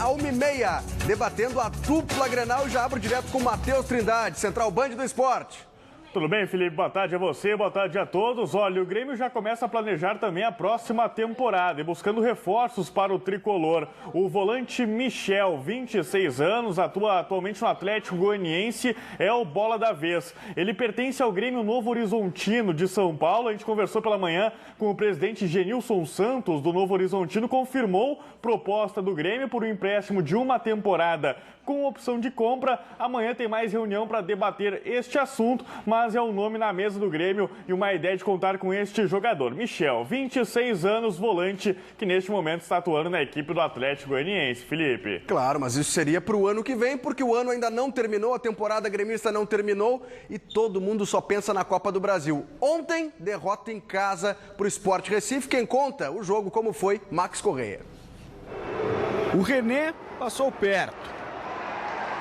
à 1h30, debatendo a dupla Grenal. Já abro direto com o Matheus Trindade, Central Band do Esporte. Tudo bem, Felipe? Boa tarde a você, boa tarde a todos. Olha, o Grêmio já começa a planejar também a próxima temporada e buscando reforços para o tricolor. O volante Michel, 26 anos, atua atualmente no Atlético Goianiense, é o bola da vez. Ele pertence ao Grêmio Novo Horizontino de São Paulo. A gente conversou pela manhã com o presidente Genilson Santos do Novo Horizontino, confirmou proposta do Grêmio por um empréstimo de uma temporada com opção de compra. Amanhã tem mais reunião para debater este assunto, mas é um nome na mesa do Grêmio e uma ideia de contar com este jogador. Michel, 26 anos, volante, que neste momento está atuando na equipe do Atlético Goianiense. Felipe. Claro, mas isso seria para o ano que vem, porque o ano ainda não terminou, a temporada gremista não terminou e todo mundo só pensa na Copa do Brasil. Ontem, derrota em casa para o Sport Recife. Quem conta o jogo como foi, Max Correia. O René passou perto.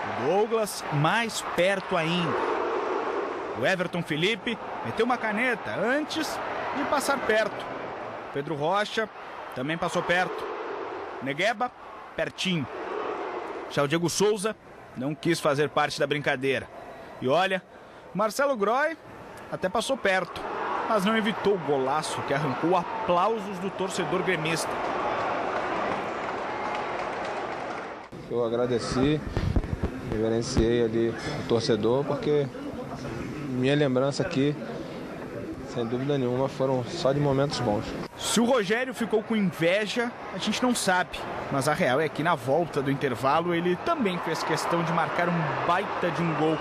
O Douglas mais perto ainda. O Everton Felipe meteu uma caneta antes de passar perto. Pedro Rocha também passou perto. Negueba, pertinho. Já o Diego Souza não quis fazer parte da brincadeira. E olha, Marcelo Groy até passou perto, mas não evitou o golaço que arrancou aplausos do torcedor gremista. Eu agradeci, reverenciei ali o torcedor, porque minha lembrança aqui, sem dúvida nenhuma, foram só de momentos bons. Se o Rogério ficou com inveja, a gente não sabe. Mas a real é que na volta do intervalo ele também fez questão de marcar um baita de um gol.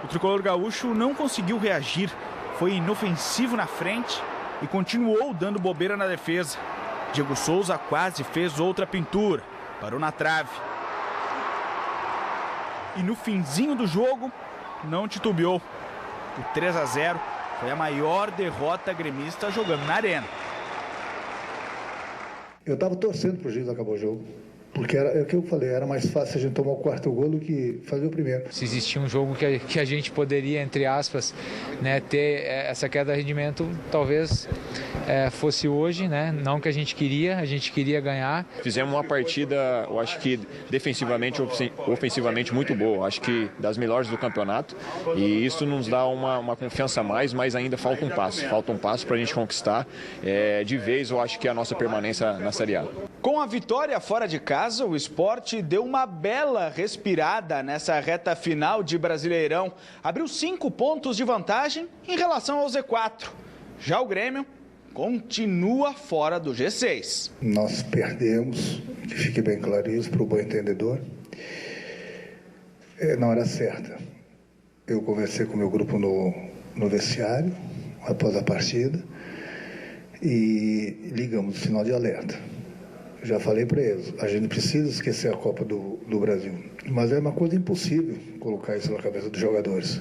O tricolor gaúcho não conseguiu reagir, foi inofensivo na frente e continuou dando bobeira na defesa. Diego Souza quase fez outra pintura, parou na trave. E no finzinho do jogo, não titubeou. O 3-0 foi a maior derrota gremista jogando na arena. Eu estava torcendo para o juiz acabar o jogo. Porque é o que eu falei, era mais fácil a gente tomar o quarto gol do que fazer o primeiro. Se existia um jogo que a gente poderia, entre aspas, né, ter essa queda de rendimento, talvez fosse hoje, né? Não que a gente queria ganhar. Fizemos uma partida, eu acho que defensivamente, ofensivamente muito boa, acho que das melhores do campeonato, e isso nos dá uma confiança a mais, mas ainda falta um passo para a gente conquistar de vez, eu acho que a nossa permanência na Série A. Com a vitória fora de casa, o Sport deu uma bela respirada nessa reta final de Brasileirão. Abriu 5 pontos de vantagem em relação ao Z4. Já o Grêmio continua fora do G6. Nós perdemos, que fique bem claro isso para o bom entendedor, na hora certa. Eu conversei com o meu grupo no vestiário, após a partida, e ligamos o sinal de alerta. Já falei para eles, a gente precisa esquecer a Copa do Brasil. Mas é uma coisa impossível colocar isso na cabeça dos jogadores.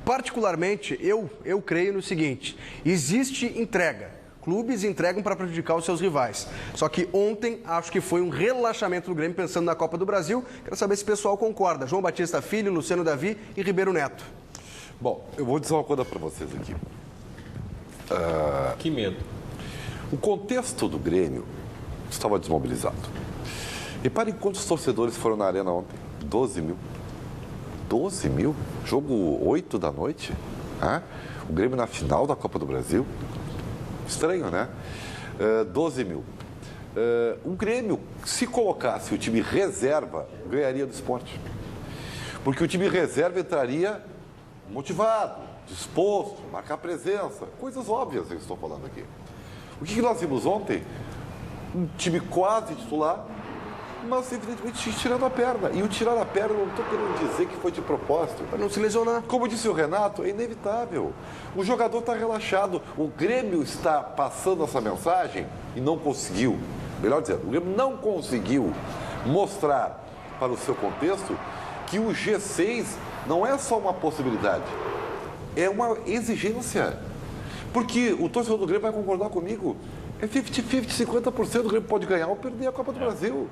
Particularmente, eu creio no seguinte, existe entrega. Clubes entregam para prejudicar os seus rivais. Só que ontem, acho que foi um relaxamento do Grêmio pensando na Copa do Brasil. Quero saber se o pessoal concorda. João Batista Filho, Luciano Davi e Ribeiro Neto. Bom, eu vou dizer uma coisa para vocês aqui. Que medo. O contexto do Grêmio estava desmobilizado. Reparem quantos torcedores foram na arena ontem. 12 mil. 12 mil? Jogo 8 da noite? O Grêmio na final da Copa do Brasil? Estranho, né? 12 mil. O Grêmio, se colocasse o time reserva, ganharia do Sport. Porque o time reserva entraria motivado, disposto, marcar presença. Coisas óbvias que eu estou falando aqui. O que nós vimos ontem? Um time quase titular, mas evidentemente tirando a perna. E o tirar a perna, não estou querendo dizer que foi de propósito. Para não se lesionar. Como disse o Renato, é inevitável. O jogador está relaxado. O Grêmio está passando essa mensagem e não conseguiu. Melhor dizendo, o Grêmio não conseguiu mostrar para o seu contexto que o G6 não é só uma possibilidade. É uma exigência. Porque o torcedor do Grêmio vai concordar comigo. É 50-50, 50% do Grêmio pode ganhar ou perder a Copa do Brasil.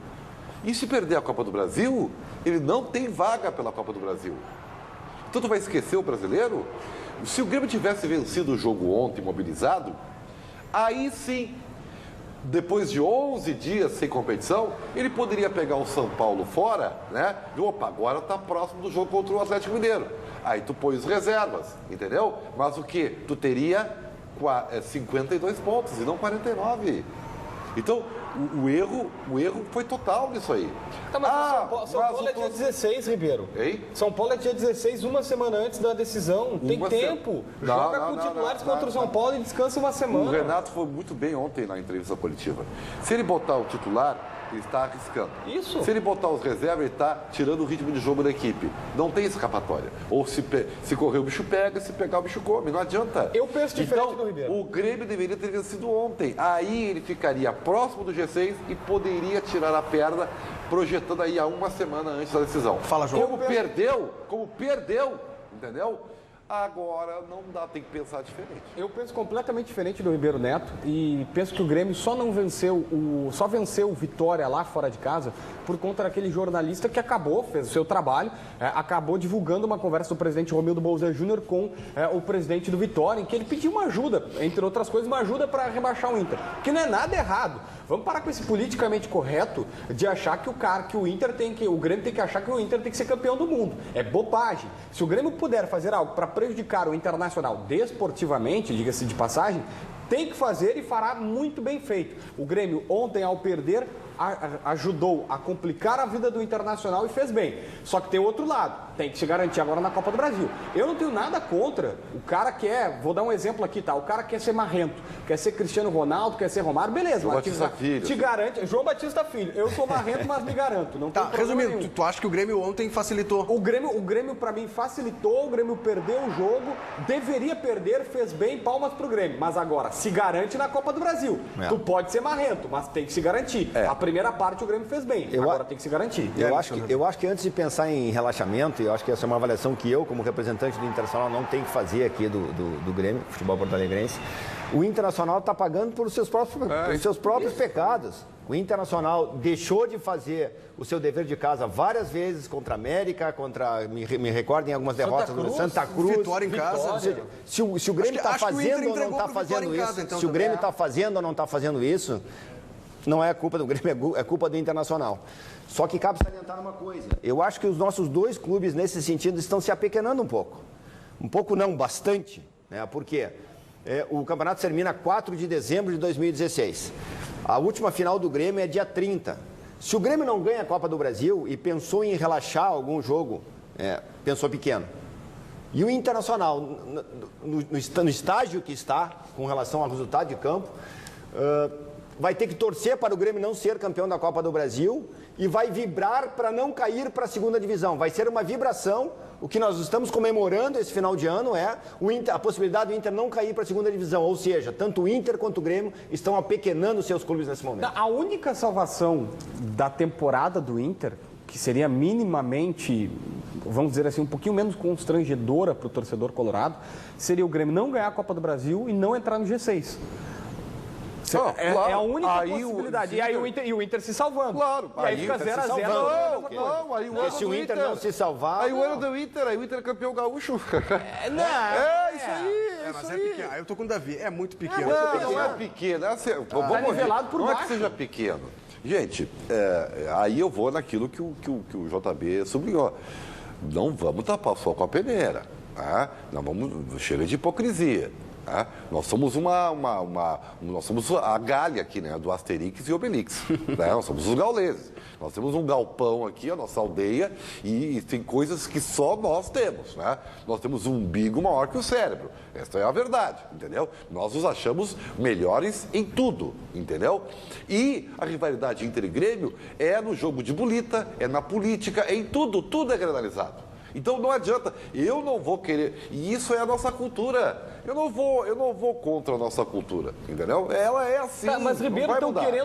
E se perder a Copa do Brasil, ele não tem vaga pela Copa do Brasil. Então tu vai esquecer o brasileiro? Se o Grêmio tivesse vencido o jogo ontem, mobilizado, aí sim depois de 11 dias sem competição, ele poderia pegar o São Paulo fora, né? E, opa, agora está próximo do jogo contra o Atlético Mineiro. Aí tu põe os reservas, entendeu? Mas o quê? Tu teria 52 pontos e não 49. Então, o erro foi total nisso aí. Tá, mas São Paulo é dia 16, Ribeiro. Hein? São Paulo é dia 16, uma semana antes da decisão. Tem tempo. Joga com titulares contra o São Paulo e descansa uma semana. O Renato foi muito bem ontem na entrevista coletiva. Se ele botar o titular, ele está arriscando. Isso. Se ele botar os reservas, ele está tirando o ritmo de jogo da equipe. Não tem escapatória. Ou se correr o bicho pega, se pegar o bicho come. Não adianta. Eu penso diferente do Ribeiro. O Grêmio deveria ter vencido ontem. Aí ele ficaria próximo do G6 e poderia tirar a perna, projetando aí a uma semana antes da decisão. Fala, João. Como perdeu, entendeu? Agora não dá, tem que pensar diferente. Eu penso completamente diferente do Ribeiro Neto e penso que o Grêmio só venceu o Vitória lá fora de casa por conta daquele jornalista que fez o seu trabalho, acabou divulgando uma conversa do presidente Romildo Bolzan Júnior com o presidente do Vitória, em que ele pediu uma ajuda, entre outras coisas, uma ajuda para rebaixar o Inter, que não é nada errado. Vamos parar com esse politicamente correto de achar que o Grêmio tem que achar que o Inter tem que ser campeão do mundo. É bobagem. Se o Grêmio puder fazer algo para prejudicar o Internacional desportivamente, diga-se de passagem, tem que fazer e fará muito bem feito. O Grêmio ontem, ao perder, ajudou a complicar a vida do Internacional e fez bem. Só que tem outro lado, tem que se garantir agora na Copa do Brasil. Eu não tenho nada contra o cara que vou dar um exemplo aqui, tá? O cara quer ser marrento, quer ser Cristiano Ronaldo, quer ser Romário, beleza. João Batista Filho. Te garante, João Batista Filho. Eu sou marrento, mas me garanto. Não tem problema resumindo, tu acha que o Grêmio ontem facilitou? O Grêmio para mim facilitou, o Grêmio perdeu o jogo, deveria perder, fez bem, palmas pro Grêmio. Mas agora, se garante na Copa do Brasil. Tu pode ser marrento, mas tem que se garantir. A primeira parte o Grêmio fez bem, agora tem que se garantir. Eu acho que antes de pensar em relaxamento, eu acho que essa é uma avaliação que eu, como representante do Internacional, não tenho que fazer aqui do Grêmio, futebol porto-alegrense. O Internacional está pagando por seus próprios pecados. O Internacional deixou de fazer o seu dever de casa várias vezes contra a América, me recordem algumas derrotas do Santa Cruz. Vitória em casa. Se o Grêmio está fazendo ou não está fazendo isso, se o Grêmio está fazendo ou não está fazendo isso, não é culpa do Grêmio, é culpa do Internacional. Só que cabe salientar uma coisa. Eu acho que os nossos dois clubes, nesse sentido, estão se apequenando um pouco. Um pouco não, bastante. Né? Por quê? O campeonato termina 4 de dezembro de 2016. A última final do Grêmio é dia 30. Se o Grêmio não ganha a Copa do Brasil e pensou em relaxar algum jogo, pensou pequeno. E o Internacional, no estágio que está, com relação ao resultado de campo, vai ter que torcer para o Grêmio não ser campeão da Copa do Brasil e vai vibrar para não cair para a segunda divisão. Vai ser uma vibração. O que nós estamos comemorando esse final de ano é a possibilidade do Inter não cair para a segunda divisão. Ou seja, tanto o Inter quanto o Grêmio estão apequenando seus clubes nesse momento. A única salvação da temporada do Inter, que seria minimamente, vamos dizer assim, um pouquinho menos constrangedora para o torcedor colorado, seria o Grêmio não ganhar a Copa do Brasil e não entrar no G6. Claro. É a única possibilidade. E o Inter se salvando. Claro. E aí fica 0-0. Não, aí o ano se o Inter não se salvar... Aí o ano do Inter, aí o Inter é campeão gaúcho. Isso aí. Mas é pequeno. Eu tô com o Davi, é muito pequeno. Não é pequeno. Tá nivelado por baixo. Não é que seja pequeno. Gente, aí eu vou naquilo que o JB sublinhou. Não vamos tapar só com a peneira. Não vamos... Chega de hipocrisia. Nós somos nós somos a Gália aqui, né? Do Asterix e Obelix. Né? Nós somos os gauleses. Nós temos um galpão aqui, a nossa aldeia, e tem coisas que só nós temos. Né? Nós temos um umbigo maior que o cérebro. Essa é a verdade, entendeu? Nós nos achamos melhores em tudo, entendeu? E a rivalidade Inter e Grêmio é no jogo de bolita, é na política, é em tudo. Tudo é granalizado. Então não adianta, eu não vou querer, e isso é a nossa cultura. Eu não vou contra a nossa cultura, entendeu? Ela é assim. Mas Ribeiro,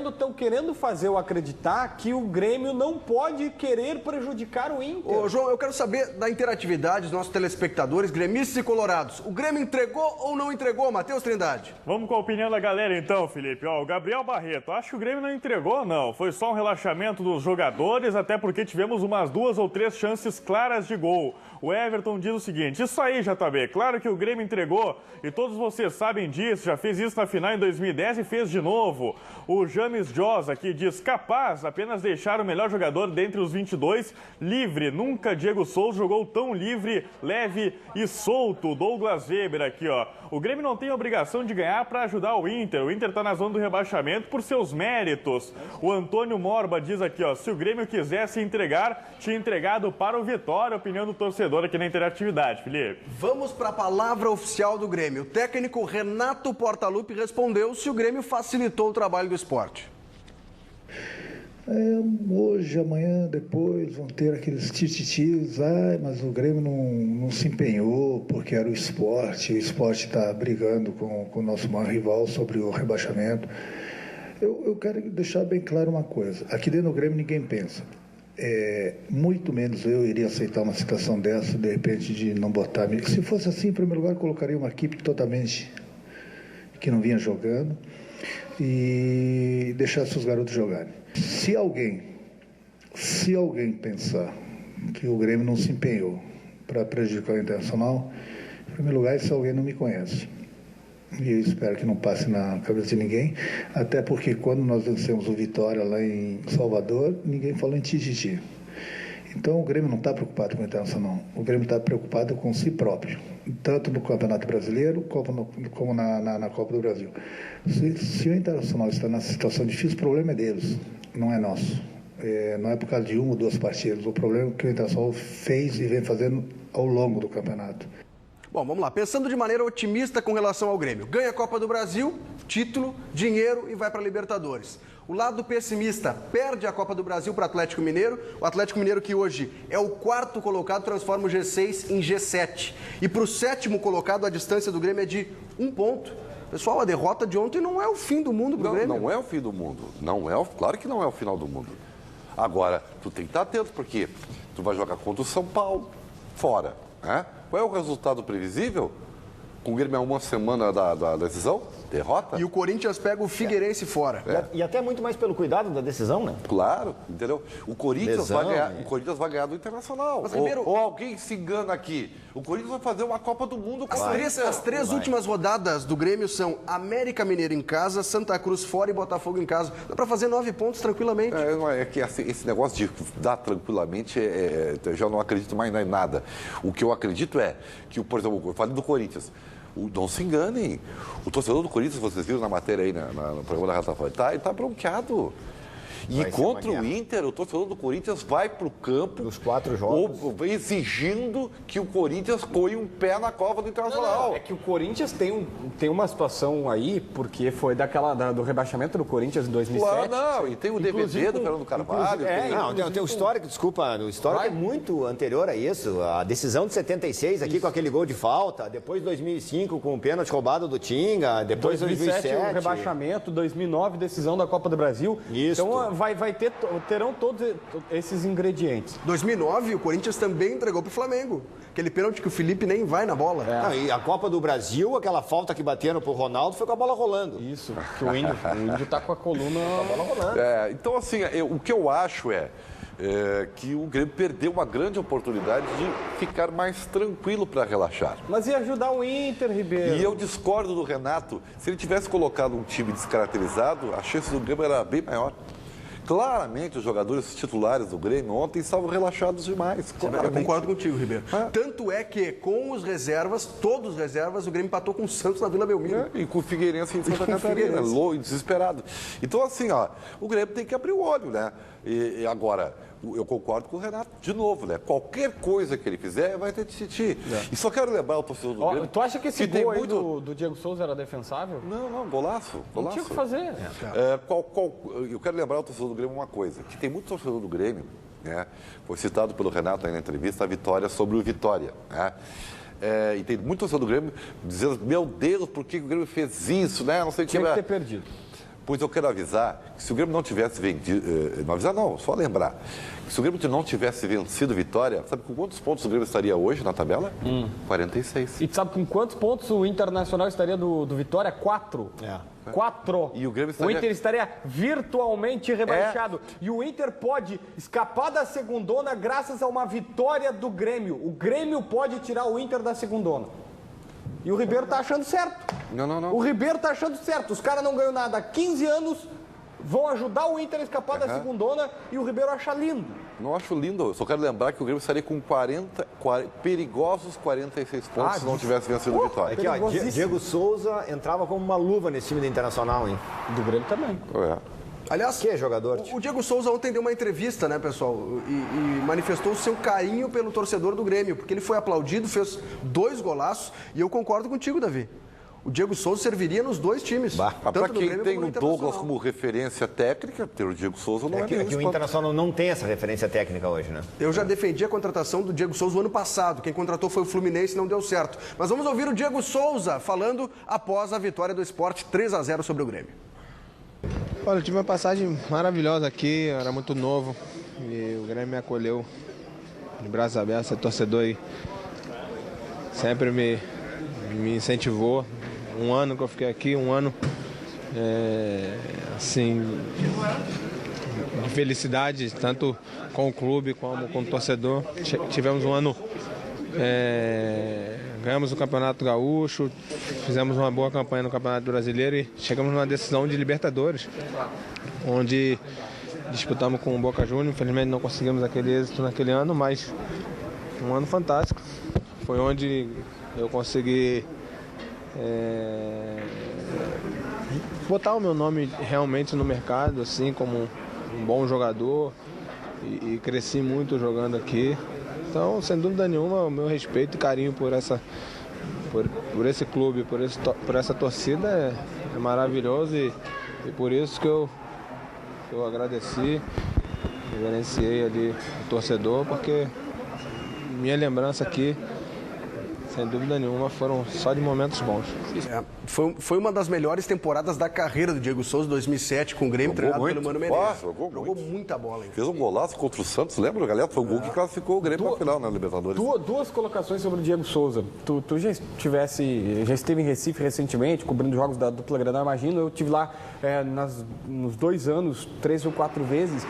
estão querendo fazer eu acreditar que o Grêmio não pode querer prejudicar o Inter. Ô, João, eu quero saber da interatividade dos nossos telespectadores, gremistas e colorados. O Grêmio entregou ou não entregou, Matheus Trindade? Vamos com a opinião da galera então, Felipe. O Gabriel Barreto, acho que o Grêmio não entregou, não. Foi só um relaxamento dos jogadores, até porque tivemos umas 2 ou 3 chances claras de gol. O Everton diz o seguinte: isso aí, JB, claro que o Grêmio entregou, e todos vocês sabem disso, já fez isso na final em 2010 e fez de novo. O James Josa aqui diz, capaz apenas deixar o melhor jogador dentre os 22 livre. Nunca Diego Souza jogou tão livre, leve e solto. Douglas Weber aqui, ó. O Grêmio não tem a obrigação de ganhar para ajudar o Inter. O Inter está na zona do rebaixamento por seus méritos. O Antônio Morba diz aqui, ó, se o Grêmio quisesse entregar, tinha entregado para o Vitória. Opinião do torcedor aqui na interatividade, Felipe. Vamos para a palavra oficial do Grêmio. O técnico Renato Portaluppi respondeu se o Grêmio facilitou o trabalho do esporte. Hoje, amanhã, depois vão ter aqueles tititis, mas o Grêmio não se empenhou porque era o esporte está brigando com o nosso maior rival sobre o rebaixamento. Eu quero deixar bem claro uma coisa, aqui dentro do Grêmio ninguém pensa, muito menos eu iria aceitar uma situação dessa, de repente de não botar, se fosse assim, em primeiro lugar, eu colocaria uma equipe totalmente que não vinha jogando e deixasse os garotos jogarem. Se alguém pensar que o Grêmio não se empenhou para prejudicar o Internacional, em primeiro lugar, esse alguém não me conhece. E eu espero que não passe na cabeça de ninguém, até porque quando nós vencemos o Vitória lá em Salvador, ninguém falou em tititi. Então o Grêmio não está preocupado com o Internacional, o Grêmio está preocupado com si próprio, tanto no Campeonato Brasileiro como na Copa do Brasil. Se o Internacional está nessa situação difícil, o problema é deles, não é nosso. Não é por causa de uma ou duas partidas, o problema é que o Internacional fez e vem fazendo ao longo do campeonato. Bom, vamos lá. Pensando de maneira otimista com relação ao Grêmio. Ganha a Copa do Brasil, título, dinheiro e vai para a Libertadores. O lado pessimista, perde a Copa do Brasil para o Atlético Mineiro. O Atlético Mineiro, que hoje é o 4º colocado, transforma o G6 em G7. E para o 7º colocado, a distância do Grêmio é de 1 ponto. Pessoal, a derrota de ontem não é o fim do mundo para o Grêmio. Não é o fim do mundo. Claro que não é o final do mundo. Agora, tu tem que estar atento, porque tu vai jogar contra o São Paulo, fora, né? Qual é o resultado previsível? Com o Grêmio a uma semana da decisão, derrota. E o Corinthians pega o Figueirense fora. E até muito mais pelo cuidado da decisão, né? Claro, entendeu? O Corinthians vai ganhar do Internacional. Mas, Ribeiro, ou alguém se engana aqui. O Corinthians vai fazer uma Copa do Mundo com as três últimas rodadas do Grêmio são América Mineiro em casa, Santa Cruz fora e Botafogo em casa. Dá para fazer 9 pontos tranquilamente. É que esse negócio de dar tranquilamente, eu já não acredito mais em nada. O que eu acredito é que, por exemplo, eu falei do Corinthians. Não se enganem. O torcedor do Corinthians, vocês viram na matéria aí no programa da Ratafone, ele está bronqueado. E contra o Inter, o torcedor do Corinthians vai para o campo os 4 jogos exigindo que o Corinthians põe um pé na cova do Internacional. Não, é que o Corinthians tem uma situação aí, porque foi do rebaixamento do Corinthians em 2007. Claro, e tem o DVD do Fernando Carvalho. Tem o histórico, desculpa, o histórico é muito anterior a isso. A decisão de 76 aqui com aquele gol de falta, depois 2005 com o pênalti roubado do Tinga, depois 2007 o rebaixamento, 2009 decisão da Copa do Brasil. Isso. Então terão todos esses ingredientes. 2009, o Corinthians também entregou para o Flamengo. Aquele pênalti que o Felipe nem vai na bola. E a Copa do Brasil, aquela falta que bateram pro Ronaldo, foi com a bola rolando. Isso, que o Índio tá com a coluna com a bola rolando. Então, assim, o que eu acho é que o Grêmio perdeu uma grande oportunidade de ficar mais tranquilo para relaxar. Mas ia ajudar o Inter, Ribeiro. E eu discordo do Renato. Se ele tivesse colocado um time descaracterizado, a chance do Grêmio era bem maior. Claramente, os jogadores titulares do Grêmio ontem estavam relaxados demais. Eu concordo contigo, Ribeiro. Tanto é que, com os reservas, todos os reservas, o Grêmio empatou com o Santos na Vila Belmiro. E com o Figueirense em Santa Catarina, louco e desesperado. Então, assim, o Grêmio tem que abrir o olho, né? E agora, eu concordo com o Renato, de novo, né? Qualquer coisa que ele fizer, vai ter de titi. E só quero lembrar o torcedor do Grêmio... Tu acha que esse gol aí do Diego Souza era defensável? Não, golaço. Não tinha o que fazer. Eu quero lembrar o torcedor do Grêmio uma coisa, que tem muito torcedor do Grêmio, né? Foi citado pelo Renato aí na entrevista, a vitória sobre o Vitória, né? E tem muito torcedor do Grêmio dizendo, meu Deus, por que o Grêmio fez isso, né? Não sei o que. Tinha que ter perdido. Pois eu quero avisar que se o Grêmio não tivesse vendido... Não avisar não, só lembrar. Que se o Grêmio não tivesse vencido o Vitória, sabe com quantos pontos o Grêmio estaria hoje na tabela? 46. E sabe com quantos pontos o Internacional estaria do Vitória? 4. 4. E o Grêmio estaria... O Inter estaria virtualmente rebaixado. E o Inter pode escapar da segundona graças a uma vitória do Grêmio. O Grêmio pode tirar o Inter da segundona. E o Ribeiro tá achando certo. Não. O Ribeiro tá achando certo. Os caras não ganham nada há 15 anos, vão ajudar o Inter a escapar da segundona e o Ribeiro acha lindo. Não acho lindo. Eu só quero lembrar que o Grêmio estaria com perigosos 46 pontos se não tivesse vencido o Vitória. Aqui, ó, Diego Souza entrava como uma luva nesse time do Internacional, hein? Do Grêmio também. Aliás, que jogador? O Diego Souza ontem deu uma entrevista, né, pessoal, e manifestou o seu carinho pelo torcedor do Grêmio, porque ele foi aplaudido, fez 2 golaços, e eu concordo contigo, Davi. O Diego Souza serviria nos 2 times. Para quem tem o Douglas como referência técnica, ter o Diego Souza não é que o Internacional não tem essa referência técnica hoje, né? Eu já defendi a contratação do Diego Souza o ano passado. Quem contratou foi o Fluminense e não deu certo. Mas vamos ouvir o Diego Souza falando após a vitória do Sport 3-0 sobre o Grêmio. Olha, eu tive uma passagem maravilhosa aqui, eu era muito novo e o Grêmio me acolheu de braços abertos, o torcedor aí sempre me incentivou. Um ano que eu fiquei aqui, um ano assim, de felicidade, tanto com o clube como com o torcedor. Tivemos um ano, ganhamos o Campeonato Gaúcho, fizemos uma boa campanha no Campeonato Brasileiro e chegamos numa decisão de Libertadores, onde disputamos com o Boca Juniors. Infelizmente não conseguimos aquele êxito naquele ano, mas um ano fantástico. Foi onde eu consegui botar o meu nome realmente no mercado, assim, como um bom jogador, e cresci muito jogando aqui. Então, sem dúvida nenhuma, o meu respeito e carinho por esse clube, por essa torcida é maravilhoso, e por isso que eu agradeci, reverenciei ali o torcedor, porque minha lembrança aqui, sem dúvida nenhuma, foram só de momentos bons. Foi uma das melhores temporadas da carreira do Diego Souza, 2007, com o Grêmio, treinado pelo Mano Menezes. Jogou muita bola. Hein? Fez um golaço contra o Santos, lembra, galera? Foi o gol que classificou o Grêmio para a final na Libertadores. Duas colocações sobre o Diego Souza. Tu já esteve em Recife recentemente, cobrindo jogos da dupla Granal, imagino. Eu estive lá nos 2 anos, 3 ou 4 vezes.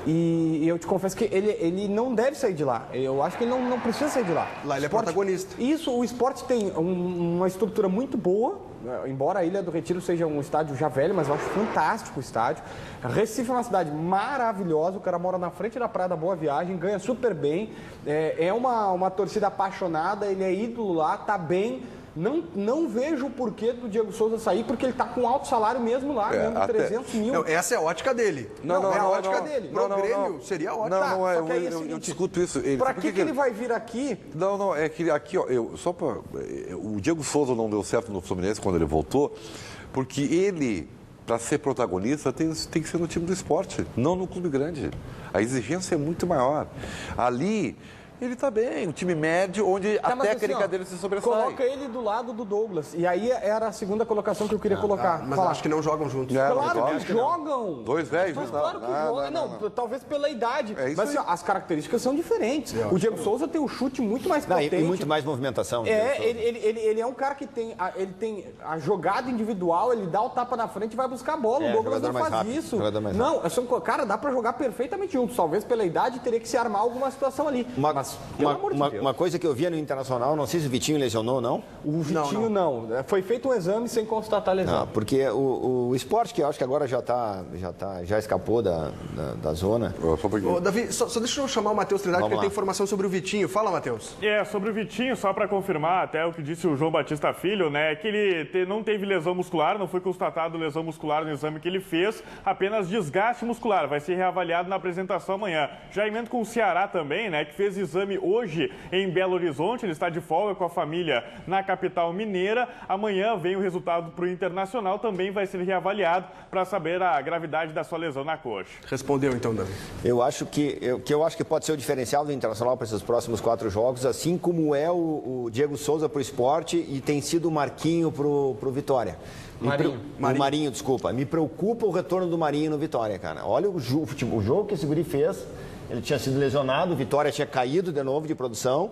E eu te confesso que ele não deve sair de lá. Eu acho que ele não precisa sair de lá. Lá ele é protagonista. Isso, o Sport tem uma estrutura muito boa, embora a Ilha do Retiro seja um estádio já velho, mas eu acho fantástico o estádio. Recife é uma cidade maravilhosa, o cara mora na frente da Praia da Boa Viagem, ganha super bem, é uma torcida apaixonada, ele é ídolo lá, tá bem. Não vejo o porquê do Diego Souza sair, porque ele está com alto salário mesmo lá, ganhando 300 mil. Não, essa é a ótica dele. Não, é a ótica dele. Pro Grêmio seria a ótica. Eu discuto isso. Para que ele vai vir aqui? Não, é que aqui, ó, o Diego Souza não deu certo no Fluminense quando ele voltou, porque ele, para ser protagonista, tem que ser no time do Sport, não no clube grande. A exigência é muito maior. Ali... Ele está bem, um time médio, onde a técnica assim, dele se sobressai. Coloca ele do lado do Douglas. E aí era a segunda colocação que eu queria colocar. Mas acho que não jogam juntos. Claro que jogam. 2 velhos. Mas claro que jogam. Não, talvez pela idade. Mas assim, as características são diferentes. O Diego Souza tem um chute muito mais potente. E muito mais movimentação. Ele é um cara que tem a jogada individual, ele dá o tapa na frente e vai buscar a bola. O Douglas não faz isso. Não, cara, dá para jogar perfeitamente juntos. Talvez pela idade teria que se armar alguma situação ali. Uma coisa que eu via no Internacional, não sei se o Vitinho lesionou ou não. O Vitinho não. Foi feito um exame sem constatar lesão. Porque o Sport, que eu acho que agora já escapou da zona. Davi, só deixa eu chamar o Matheus Trindade, porque ele tem informação sobre o Vitinho. Fala, Matheus. Sobre o Vitinho, só para confirmar até o que disse o João Batista Filho, né, que ele não teve lesão muscular, não foi constatado lesão muscular no exame que ele fez, apenas desgaste muscular. Vai ser reavaliado na apresentação amanhã. Já emendo com o Ceará também, né, que fez exame hoje em Belo Horizonte, ele está de folga com a família na capital mineira. Amanhã vem o resultado para o Internacional, também vai ser reavaliado para saber a gravidade da sua lesão na coxa. Respondeu então, Davi. Eu acho que pode ser o diferencial do Internacional para esses próximos 4 jogos, assim como é o Diego Souza para o Sport e tem sido o Marquinho para o Vitória. Marinho, desculpa. Me preocupa o retorno do Marinho no Vitória, cara. Olha o jogo que esse guri fez. Ele tinha sido lesionado, o Vitória tinha caído de novo de produção.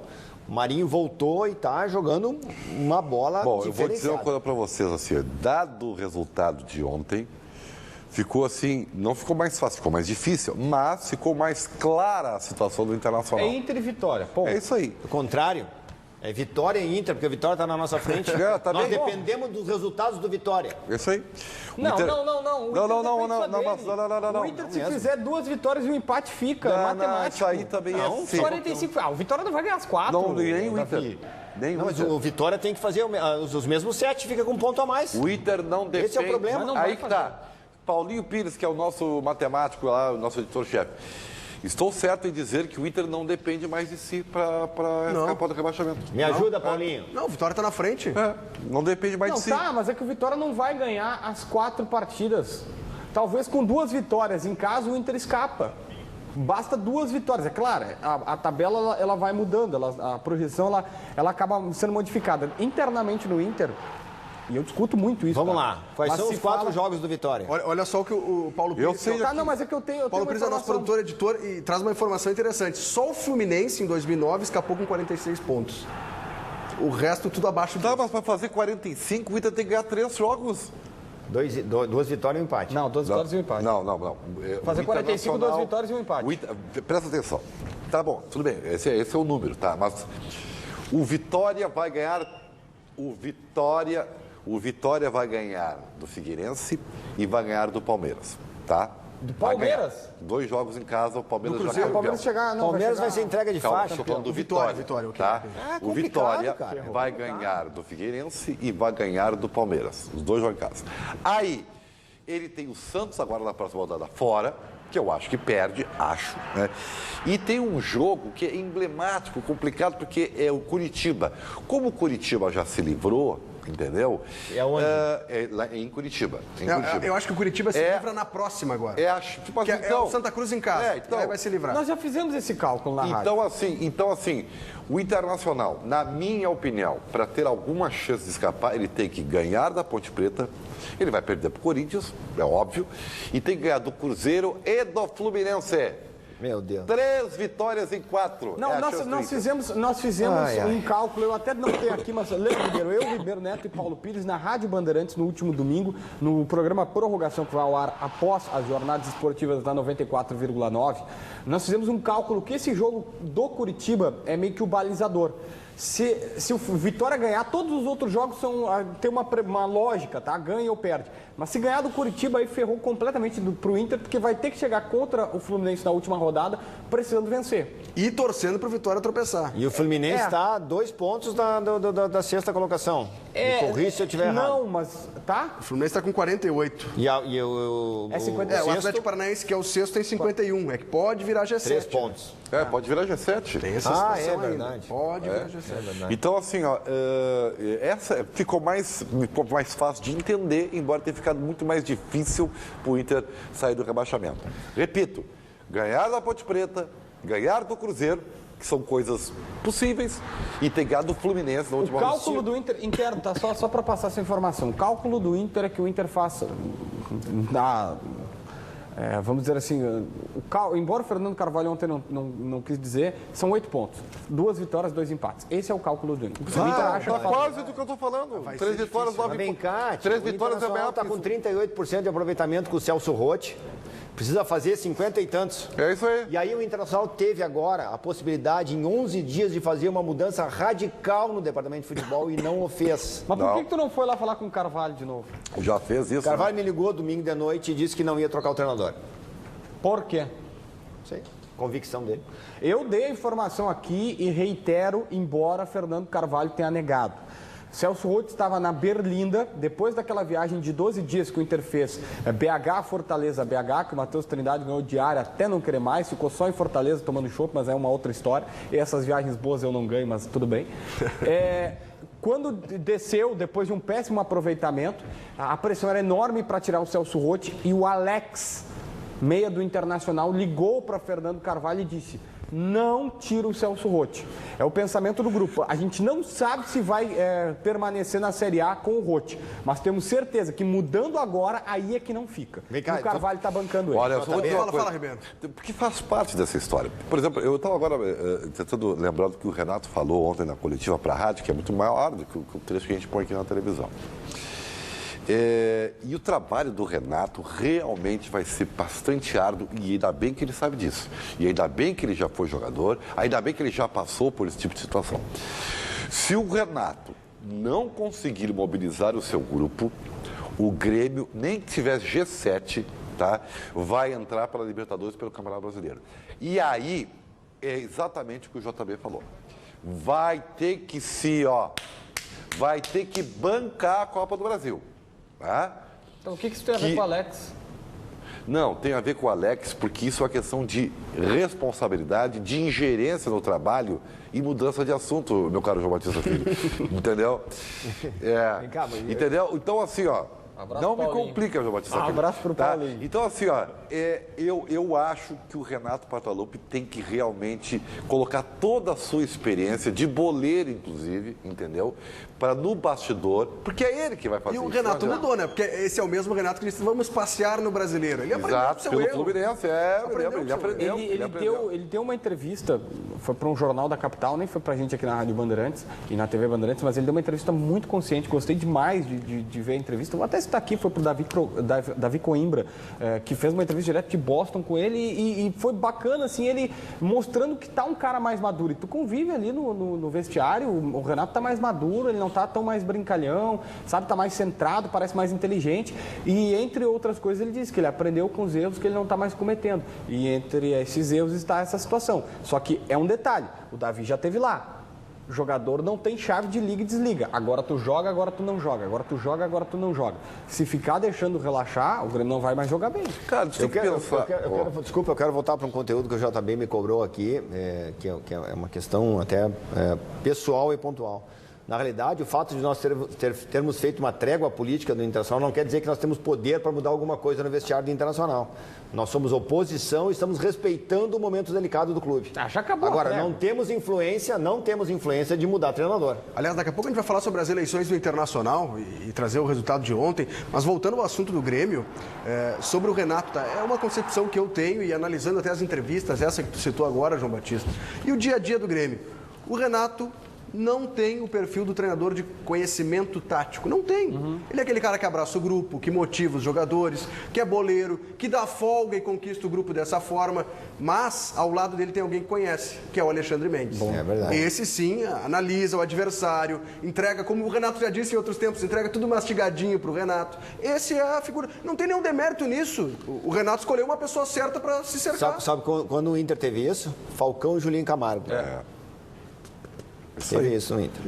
O Marinho voltou e está jogando uma bola diferenciada. Eu vou dizer uma coisa para vocês, assim, dado o resultado de ontem, ficou assim, não ficou mais fácil, ficou mais difícil, mas ficou mais clara a situação do Internacional. É Inter e Vitória, ponto. É isso aí. O contrário. É Vitória e Inter, porque o Vitória está na nossa frente. Nós dependemos dos resultados do Vitória. Isso aí. Não. O Inter, se fizer 2 vitórias e um empate, fica. É matemático. Isso aí também é assim. 45. O Vitória não vai ganhar as 4. Não, nem o Inter. Não, mas o Vitória tem que fazer os mesmos 7, fica com um ponto a mais. O Inter não depende. Esse é o problema. Aí que tá. Paulinho Pires, que é o nosso matemático lá, o nosso editor-chefe. Estou certo em dizer que o Inter não depende mais de si para escapar do rebaixamento. Me ajuda, Paulinho. Não, o Vitória está na frente. Não depende mais de si. Tá, mas é que o Vitória não vai ganhar as 4 partidas. Talvez com 2 vitórias em casa o Inter escapa. Basta 2 vitórias. É claro, a tabela ela vai mudando, a projeção ela acaba sendo modificada. Internamente no Inter, e eu discuto muito isso. Vamos lá. Quais são os 4 jogos do Vitória? Olha só o que o Paulo Pires... Eu sei Tá, não, mas é que eu tenho Paulo Pires é nosso produtor, editor, e traz uma informação interessante. Só o Fluminense, em 2009, escapou com 46 pontos. O resto, tudo abaixo disso. Tá, mas para fazer 45, o Inter tem que ganhar 3 jogos. 2 vitórias e um empate. Não, 2 vitórias e um empate. Não. Fazer 45, 2 vitórias e um empate. Presta atenção. Tá bom, tudo bem. Esse é o número, tá? Mas o Vitória vai ganhar... O Vitória vai ganhar do Figueirense e vai ganhar do Palmeiras, tá? Do Palmeiras? 2 jogos em casa, o Palmeiras do já Cruzeiro, é O Palmeiras chegar, não, Palmeiras vai ser entrega de faixa. Estou falando do Vitória, tá? O Vitória cara. vai ganhar do Figueirense e vai ganhar do Palmeiras. Os 2 jogos em casa. Aí, ele tem o Santos agora na próxima rodada fora, que eu acho que perde, né? E tem um jogo que é emblemático, complicado, porque é o Curitiba. Como o Curitiba já se livrou, entendeu? É onde? Lá em Curitiba. Eu acho que o Curitiba se livra na próxima agora. É o Santa Cruz em casa. Então, aí vai se livrar. Nós já fizemos esse cálculo na rádio. Então, assim, o Internacional, na minha opinião, para ter alguma chance de escapar, ele tem que ganhar da Ponte Preta, ele vai perder para o Corinthians, é óbvio, e tem que ganhar do Cruzeiro e do Fluminense. Meu Deus. 3 vitórias em 4. Não, nós fizemos um cálculo, eu até não tenho aqui, mas lembra, Ribeiro, eu, Ribeiro Neto e Paulo Pires, na Rádio Bandeirantes, no último domingo, no programa Prorrogação, que vai ao ar após as jornadas esportivas da 94,9, nós fizemos um cálculo que esse jogo do Curitiba é meio que o balizador. Se o Vitória ganhar, todos os outros jogos tem uma lógica, tá? Ganha ou perde. Mas se ganhar do Curitiba, aí ferrou completamente pro Inter, porque vai ter que chegar contra o Fluminense na última rodada, precisando vencer. E torcendo pro Vitória tropeçar. E o Fluminense está a 2 pontos da 6ª colocação. Me corrija se eu estiver errado. Não, mas... Tá? O Fluminense está com 48. É 50. O Atlético Paranaense, que é o 6º, tem 51. É que pode virar G7. 3 pontos. Pode virar G7. Tem essa situação é verdade. ainda. Pode virar G7. Então, assim, essa ficou mais fácil de entender, embora tenha ficado muito mais difícil para o Inter sair do rebaixamento. Repito, ganhar da Ponte Preta, ganhar do Cruzeiro, que são coisas possíveis, e ter ganhado do Fluminense na última rodada. O cálculo do Inter, interno, tá? Só para passar essa informação, o cálculo do Inter é que o Inter faça, vamos dizer assim, embora o Fernando Carvalho ontem não quis dizer, são 8 pontos. 2 vitórias, 2 empates. Esse é o cálculo do Inter. O Inter acha tá quase do que eu estou falando. 3 vitórias, 9 Vem cá, 3 vitórias é melhor. Está com 38% de aproveitamento com o Celso Rotti. Precisa fazer 50 e tantos. É isso aí. E aí o Internacional teve agora a possibilidade, em 11 dias, de fazer uma mudança radical no departamento de futebol e não o fez. Mas por que tu não foi lá falar com o Carvalho de novo? Já fez isso. Carvalho me ligou domingo de noite e disse que não ia trocar o treinador. Por quê? Sei. Convicção dele. Eu dei a informação aqui e reitero, embora Fernando Carvalho tenha negado. Celso Roth estava na Berlinda, depois daquela viagem de 12 dias que o Inter fez, BH, Fortaleza, BH, que o Matheus Trindade ganhou diária até não querer mais, ficou só em Fortaleza tomando chopp, mas é uma outra história. E essas viagens boas eu não ganho, mas tudo bem. Quando desceu, depois de um péssimo aproveitamento, a pressão era enorme para tirar o Celso Roth e o Alex, meia do Internacional, ligou para Fernando Carvalho e disse: não tira o Celso Roth. É o pensamento do grupo. A gente não sabe se vai permanecer na Série A com o Roth, mas temos certeza que mudando agora, aí é que não fica. Vem cá, e o Carvalho está bancando ele. Olha, Fala, Ribeiro. Porque faz parte dessa história. Por exemplo, eu estava agora tentando lembrar do que o Renato falou ontem na coletiva para a rádio, que é muito maior do que o trecho que a gente põe aqui na televisão. E o trabalho do Renato realmente vai ser bastante árduo, e ainda bem que ele sabe disso. E ainda bem que ele já foi jogador, ainda bem que ele já passou por esse tipo de situação. Se o Renato não conseguir mobilizar o seu grupo, o Grêmio, nem que tiver G7, tá, vai entrar para a Libertadores pelo Campeonato Brasileiro. E aí, é exatamente o que o JB falou. Vai ter que vai ter que bancar a Copa do Brasil. Tá? Então, o que isso tem a ver com o Alex? Não, tem a ver com o Alex, porque isso é uma questão de responsabilidade, de ingerência no trabalho e mudança de assunto, meu caro João Batista Filho. Entendeu? Entendeu? Então, assim, não me complica, João Batista Filho. Abraço pro Paulinho. Então, assim, eu acho que o Renato Portaluppi tem que realmente colocar toda a sua experiência, de boleiro, inclusive, entendeu? Para no bastidor, porque é ele que vai fazer isso. E o Renato mudou, né? Porque esse é o mesmo Renato que disse, vamos passear no Brasileiro. Ele aprendeu pelo erro. Fluminense, ele aprendeu. Ele deu uma entrevista, foi para um jornal da capital, nem foi pra gente aqui na Rádio Bandeirantes e na TV Bandeirantes, mas ele deu uma entrevista muito consciente, gostei demais de ver a entrevista. Vou até citar aqui, foi pro Davi Coimbra, que fez uma entrevista direto de Boston com ele e foi bacana, assim, ele mostrando que tá um cara mais maduro. E tu convive ali no vestiário, o Renato tá mais maduro, ele não tá tão mais brincalhão, sabe, tá mais centrado, parece mais inteligente e, entre outras coisas, ele disse que ele aprendeu com os erros que ele não tá mais cometendo e entre esses erros está essa situação. Só que é um detalhe, o Davi já teve lá. O jogador não tem chave de liga e desliga. Agora tu joga, agora tu não joga. Agora tu joga, agora tu não joga. Se ficar deixando relaxar, o Grêmio não vai mais jogar bem. Cara, eu quero voltar para um conteúdo que o JB me cobrou aqui, que é uma questão até pessoal e pontual. Na realidade, o fato de nós termos feito uma trégua política do Internacional não quer dizer que nós temos poder para mudar alguma coisa no vestiário do Internacional. Nós somos oposição e estamos respeitando o momento delicado do clube. Já acabou. Agora, não temos influência de mudar treinador. Aliás, daqui a pouco a gente vai falar sobre as eleições do Internacional e trazer o resultado de ontem. Mas voltando ao assunto do Grêmio, sobre o Renato, tá? É uma concepção que eu tenho e analisando até as entrevistas, essa que tu citou agora, João Batista, e o dia a dia do Grêmio. O Renato não tem o perfil do treinador de conhecimento tático. Não tem. Ele é aquele cara que abraça o grupo, que motiva os jogadores, que é boleiro, que dá folga e conquista o grupo dessa forma. Mas, ao lado dele tem alguém que conhece, que é o Alexandre Mendes. É verdade. Esse, sim, analisa o adversário, entrega, como o Renato já disse em outros tempos, entrega tudo mastigadinho pro Renato. Esse é a figura. Não tem nenhum demérito nisso. O Renato escolheu uma pessoa certa para se cercar. Sabe quando o Inter teve isso? Falcão e Julinho Camargo. Teve isso no Inter.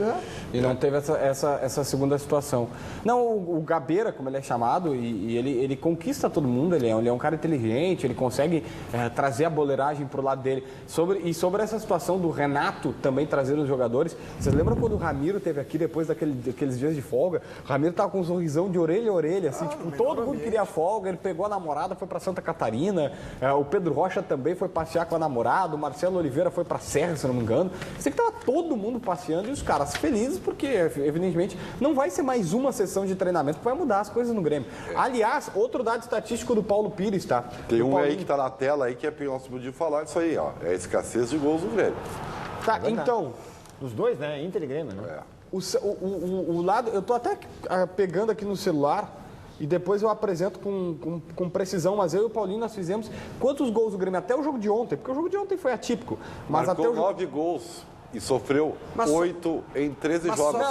E não teve essa segunda situação. Não, o Gabeira, como ele é chamado, e ele conquista todo mundo, ele é um cara inteligente, ele consegue trazer a boleiragem pro lado dele. Sobre essa situação do Renato também trazendo os jogadores, vocês lembram quando o Ramiro teve aqui depois daqueles dias de folga? O Ramiro tava com um sorrisão de orelha a orelha, assim, todo mundo queria folga, ele pegou a namorada, foi para Santa Catarina, o Pedro Rocha também foi passear com a namorada, o Marcelo Oliveira foi para Serra, se não me engano. Sei que tava todo mundo passeando e os caras felizes porque, evidentemente, não vai ser mais uma sessão de treinamento que vai mudar as coisas no Grêmio. Aliás, outro dado estatístico do Paulo Pires, tá? Tem um aí que tá na tela aí que é nós podíamos falar disso aí, ó. É a escassez de gols do Grêmio. Tá, então... Os dois, né? Inter e Grêmio, né? O lado... Eu tô até pegando aqui no celular e depois eu apresento com precisão, mas eu e o Paulinho nós fizemos quantos gols do Grêmio até o jogo de ontem, porque o jogo de ontem foi atípico. Mas marcou até o 9 gols. E sofreu 8 em 13 jogos.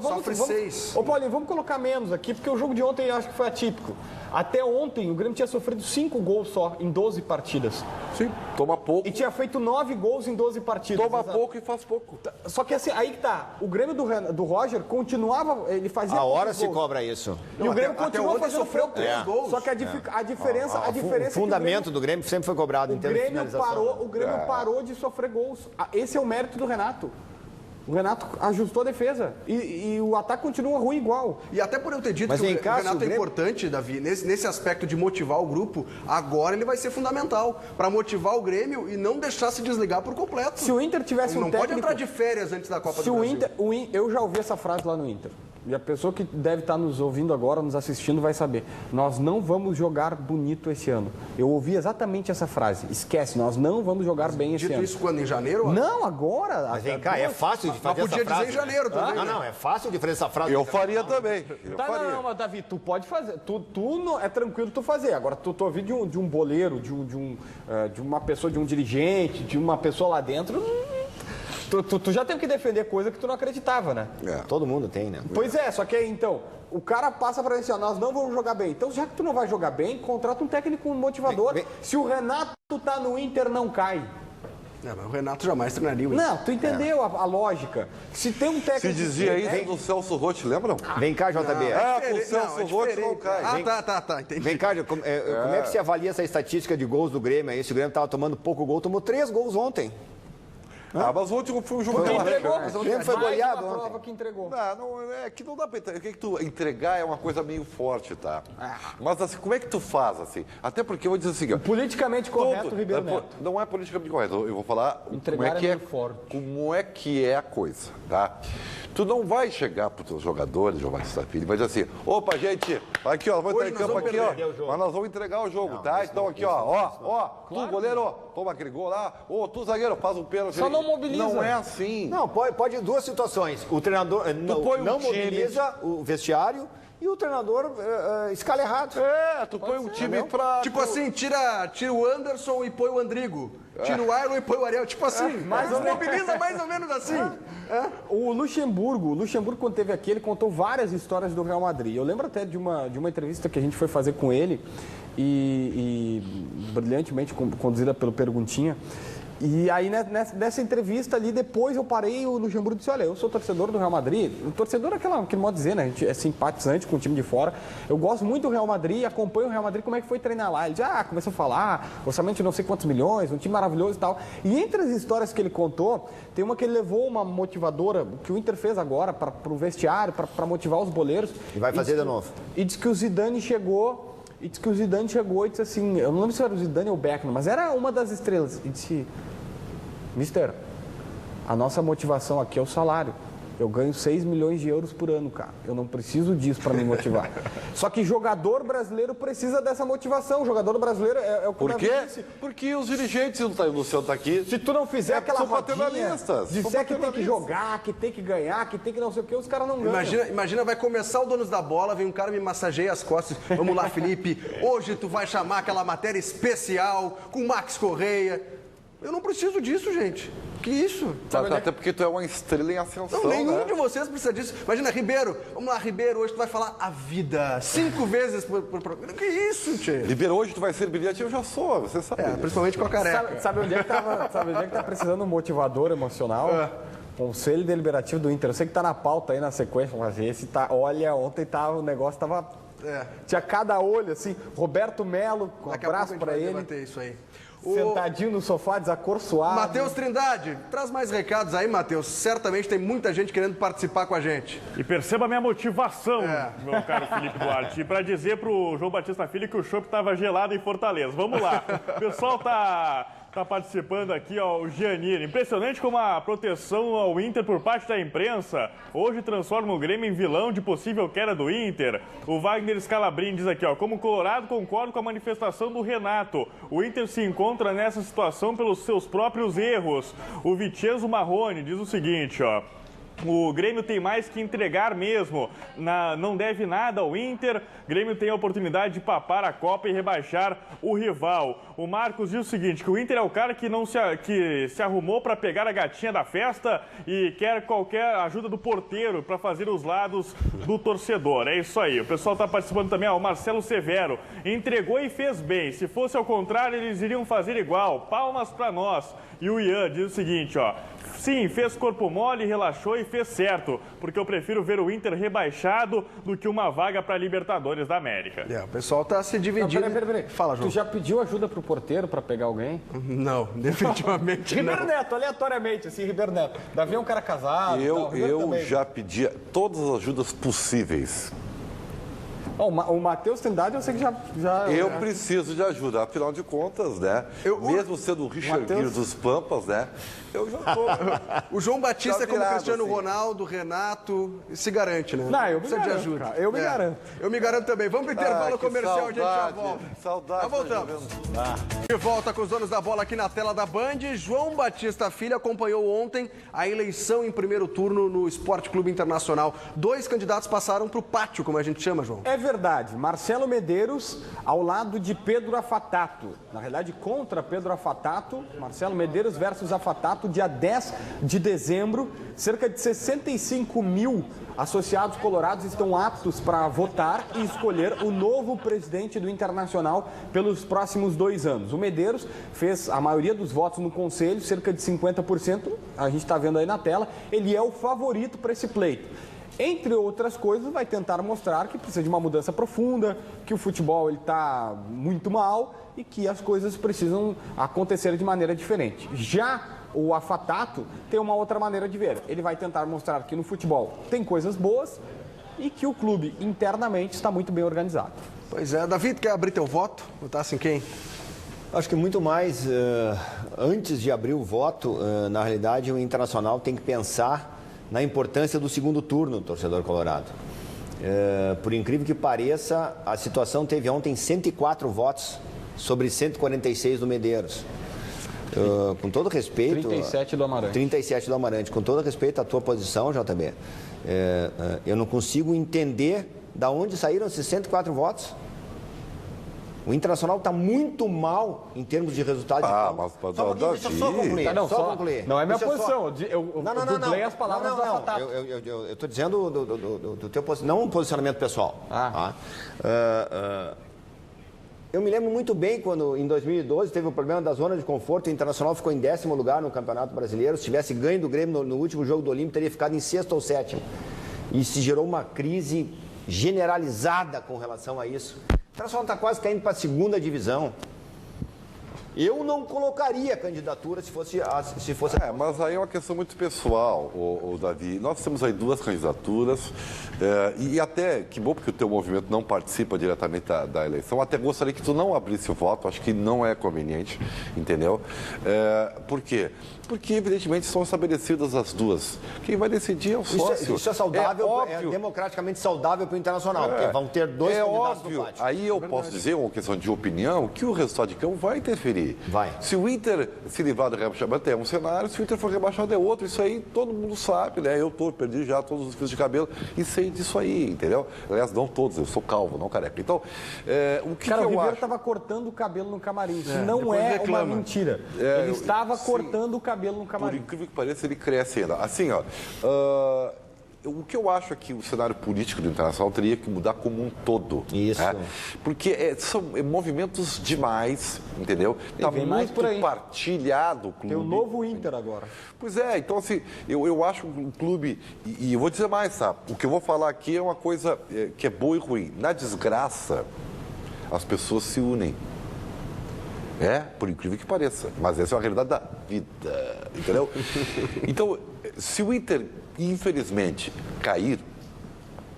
Sofre 6. Ô, Paulinho, vamos colocar menos aqui, porque o jogo de ontem eu acho que foi atípico. Até ontem, o Grêmio tinha sofrido 5 gols só em 12 partidas. Sim, toma pouco. E tinha feito 9 gols em 12 partidas. Toma pouco e faz pouco. Só que assim, aí que tá. O Grêmio do Roger continuava, ele fazia a hora se cobra isso. E o Grêmio continuou fazendo sofreu 3 gols. Só que a diferença... O fundamento do Grêmio sempre foi cobrado em termos de finalização. O Grêmio parou de sofrer gols. Esse é o mérito do Renato. O Renato ajustou a defesa e o ataque continua ruim igual. E até por eu ter dito que o Renato é importante, Davi, nesse aspecto de motivar o grupo, agora ele vai ser fundamental para motivar o Grêmio e não deixar se desligar por completo. Se o Inter tivesse um técnico... Não pode entrar de férias antes da Copa do Brasil. Eu já ouvi essa frase lá no Inter. E a pessoa que deve estar nos ouvindo agora, nos assistindo, vai saber. Nós não vamos jogar bonito esse ano. Eu ouvi exatamente essa frase. Esquece, nós não vamos jogar bem esse ano. Dito isso quando? Em janeiro? Não, agora. Mas vem cá, é fácil de fazer essa frase. Podia dizer em janeiro também. Não, é fácil de fazer essa frase. Eu faria também. Não, mas Davi, tu pode fazer. Tu não, é tranquilo tu fazer. Agora, tu ouviu de um boleiro, de uma pessoa, de um dirigente, de uma pessoa lá dentro... Tu já teve que defender coisa que tu não acreditava, né? Todo mundo tem, né? Pois é, só que aí, então, o cara passa para dizer, nós não vamos jogar bem. Então, já que tu não vai jogar bem, contrata um técnico motivador. Se o Renato tá no Inter, não cai. Mas o Renato jamais treinaria o Inter. Não, tu entendeu a lógica. Se tem um técnico... Se dizia isso do Celso Roth, lembram? Vem cá, JB. Com o Celso Roth não cai. Tá, entendi. Vem cá, como é que você avalia essa estatística de gols do Grêmio aí? Se o Grêmio tava tomando pouco gol, tomou 3 gols ontem. Mas o último foi um jogo que entregou, o Grêmio foi goleado uma ontem. prova que entregou. Não, é que não dá pra entregar. Que tu entregar é uma coisa meio forte, tá? Mas assim, como é que tu faz, assim? Até porque eu vou dizer assim... Politicamente correto, Ribeiro Neto. Não é politicamente correto. Eu vou falar entregar como é que é a coisa, tá? Tu não vai chegar para os teus jogadores, João Batista Filho, e vai dizer assim, opa, gente, aqui, ó, vamos entrar em campo aqui, ó, mas nós vamos entregar o jogo, tá? Então aqui, ó, tu, goleiro, toma aquele gol lá, tu, zagueiro, faz um pênalti. Só não mobiliza. Não é assim. Não, pode duas situações. O treinador não mobiliza o vestiário e o treinador escala errado. Tu põe um time pra... Tipo assim, tira o Anderson e põe o Andrigo. Tira o Iron e põe o Ariel. Tipo assim, mobiliza mais ou menos assim. O Luxemburgo, quando teve aqui, ele contou várias histórias do Real Madrid. Eu lembro até de uma entrevista que a gente foi fazer com ele, e brilhantemente conduzida pelo Perguntinha. E aí, nessa entrevista ali, depois eu parei e o Luxemburgo disse, olha, eu sou torcedor do Real Madrid. O torcedor é aquele modo de dizer, né? A gente é simpatizante com o time de fora. Eu gosto muito do Real Madrid, acompanho o Real Madrid, como é que foi treinar lá. Ele já começou a falar, orçamento de não sei quantos milhões, um time maravilhoso e tal. E entre as histórias que ele contou, tem uma que ele levou uma motivadora, que o Inter fez agora, para o vestiário, para motivar os boleiros. E vai fazer de novo. E disse que o Zidane chegou... E disse assim, eu não lembro se era o Zidane ou o Beckham, mas era uma das estrelas. E disse, mister, a nossa motivação aqui é o salário. Eu ganho 6 milhões de euros por ano, cara. Eu não preciso disso para me motivar. Só que jogador brasileiro precisa dessa motivação. O jogador brasileiro é o que Por quê? Porque os dirigentes, o Luciano tá aqui. Se tu não fizer aquela rodinha, disser que tem que jogar, que tem que ganhar, que tem que não sei o quê, os caras não ganham. Imagina, vai começar o Donos da Bola, vem um cara me massageia as costas. Vamos lá, Felipe. Hoje tu vai chamar aquela matéria especial com o Max Correia. Eu não preciso disso, gente. Que isso? Até porque tu é uma estrela em ascensão, não, nenhum né? de vocês precisa disso. Imagina, Ribeiro. Vamos lá, Ribeiro, hoje tu vai falar a vida 5 vezes por programa. Que isso, tchê? Ribeiro, hoje tu vai ser brilhante, eu já sou, você sabe. Principalmente com a careca. Sabe onde é que tá precisando um motivador emocional? Conselho Deliberativo do Inter. Eu sei que tá na pauta aí na sequência, mas esse tá... Olha, ontem o negócio tava... Tinha cada olho, assim. Roberto Melo, um abraço pra ele. Debater isso aí. Sentadinho no sofá, desacorçoado. Matheus Trindade, traz mais recados aí, Matheus. Certamente tem muita gente querendo participar com a gente. E perceba a minha motivação, meu caro Felipe Duarte, para dizer pro João Batista Filho que o chopp estava gelado em Fortaleza. Vamos lá. O pessoal tá participando aqui, ó, o Gianni. Impressionante como a proteção ao Inter por parte da imprensa hoje transforma o Grêmio em vilão de possível queda do Inter. O Wagner Scalabrini diz aqui, ó, como colorado, concordo com a manifestação do Renato. O Inter se encontra nessa situação pelos seus próprios erros. O Vincenzo Marrone diz o seguinte, ó. O Grêmio tem mais que entregar mesmo, não deve nada ao Inter, Grêmio tem a oportunidade de papar a Copa e rebaixar o rival. O Marcos diz o seguinte, que o Inter é o cara que se arrumou para pegar a gatinha da festa e quer qualquer ajuda do porteiro para fazer os lados do torcedor. É isso aí, o pessoal está participando também, ó, o Marcelo Severo, entregou e fez bem, se fosse ao contrário eles iriam fazer igual, palmas para nós. E o Ian diz o seguinte, ó, sim, fez corpo mole, relaxou e fez certo, porque eu prefiro ver o Inter rebaixado do que uma vaga para Libertadores da América. O pessoal tá se dividindo. Não, peraí. Fala, João. Tu já pediu ajuda pro porteiro para pegar alguém? Não, definitivamente não. Ribeiro Neto, aleatoriamente, assim, Ribeiro Neto. Davi é um cara casado. Eu já pedi todas as ajudas possíveis. O Matheus Trindade, eu sei que já eu preciso de ajuda, afinal de contas, né? Mesmo sendo o Richard Gere dos Pampas, né? Eu já tô. O João Batista é como Cristiano Ronaldo, Renato, se garante, né? Não, eu me garanto, de ajuda. Cara, eu me garanto. Eu me garanto também. Vamos pro intervalo comercial, a gente já volta. Saudade. Já voltamos. De volta com os donos da bola aqui na tela da Band. João Batista Filho acompanhou ontem a eleição em primeiro turno no Esporte Clube Internacional. 2 candidatos passaram pro pátio, como a gente chama, João. É verdade, Marcelo Medeiros ao lado de Pedro Afatato. Na realidade, contra Pedro Afatato, Marcelo Medeiros versus Afatato, dia 10 de dezembro. Cerca de 65 mil associados colorados estão aptos para votar e escolher o novo presidente do Internacional pelos próximos 2 anos. O Medeiros fez a maioria dos votos no Conselho, cerca de 50%, a gente está vendo aí na tela. Ele é o favorito para esse pleito. Entre outras coisas, vai tentar mostrar que precisa de uma mudança profunda, que o futebol está muito mal e que as coisas precisam acontecer de maneira diferente. Já o Afatato tem uma outra maneira de ver. Ele vai tentar mostrar que no futebol tem coisas boas e que o clube internamente está muito bem organizado. Pois é. Davi, quer abrir teu voto? Votasse em quem? Acho que muito mais, antes de abrir o voto, na realidade, o Internacional tem que pensar na importância do segundo turno, torcedor colorado. Por incrível que pareça, a situação teve ontem 104 votos sobre 146 do Medeiros. Com todo respeito... 37 do Amarante. 37 do Amarante. Com todo respeito à tua posição, JB, eu não consigo entender de onde saíram esses 104 votos. O Internacional está muito mal em termos de resultado. Mas deixa eu só concluir. Só concluir. Não é minha Deixa posição. Eu dublei as palavras do Afatato. Eu estou dizendo do teu não um posicionamento pessoal. Eu me lembro muito bem quando, em 2012, teve o problema da zona de conforto. O Internacional ficou em 10º lugar no Campeonato Brasileiro. Se tivesse ganho do Grêmio no último jogo do Olímpio, teria ficado em 6º ou 7º. E se gerou uma crise generalizada com relação a isso. O Internacional está quase caindo para a 2ª divisão. Eu não colocaria candidatura se fosse mas aí é uma questão muito pessoal, o Davi. Nós temos aí 2 candidaturas e até, que bom porque o teu movimento não participa diretamente da eleição, até gostaria que tu não abrisse o voto, acho que não é conveniente, entendeu? Por quê? Porque, evidentemente, são estabelecidas as 2. Quem vai decidir é o sócio. Isso é saudável, é democraticamente saudável para o Internacional, porque vão ter 2 candidatos no pátio. Aí eu posso dizer, uma questão de opinião, que o resultado de campo vai interferir. Vai. Se o Inter se livrar do rebaixamento é um cenário, se o Inter for rebaixado é outro. Isso aí todo mundo sabe, né? Eu perdi já todos os fios de cabelo e sei disso aí, entendeu? Aliás, não todos, eu sou calvo, não careca. Então, o que eu acho... O Ribeiro estava cortando o cabelo no camarim. Isso não é uma mentira. Ele estava cortando o cabelo no camarim. Por incrível que pareça, ele cresce ainda. Assim, o que eu acho é que o cenário político do Internacional teria que mudar como um todo. Isso. Né? Porque são movimentos demais, entendeu? Está muito partilhado o clube. Tem o novo Inter agora. Pois é, então assim, eu acho que o clube, e eu vou dizer mais, tá? O que eu vou falar aqui é uma coisa que é boa e ruim. Na desgraça, as pessoas se unem. Por incrível que pareça. Mas essa é a realidade da vida, entendeu? Então, se o Inter, infelizmente, cair,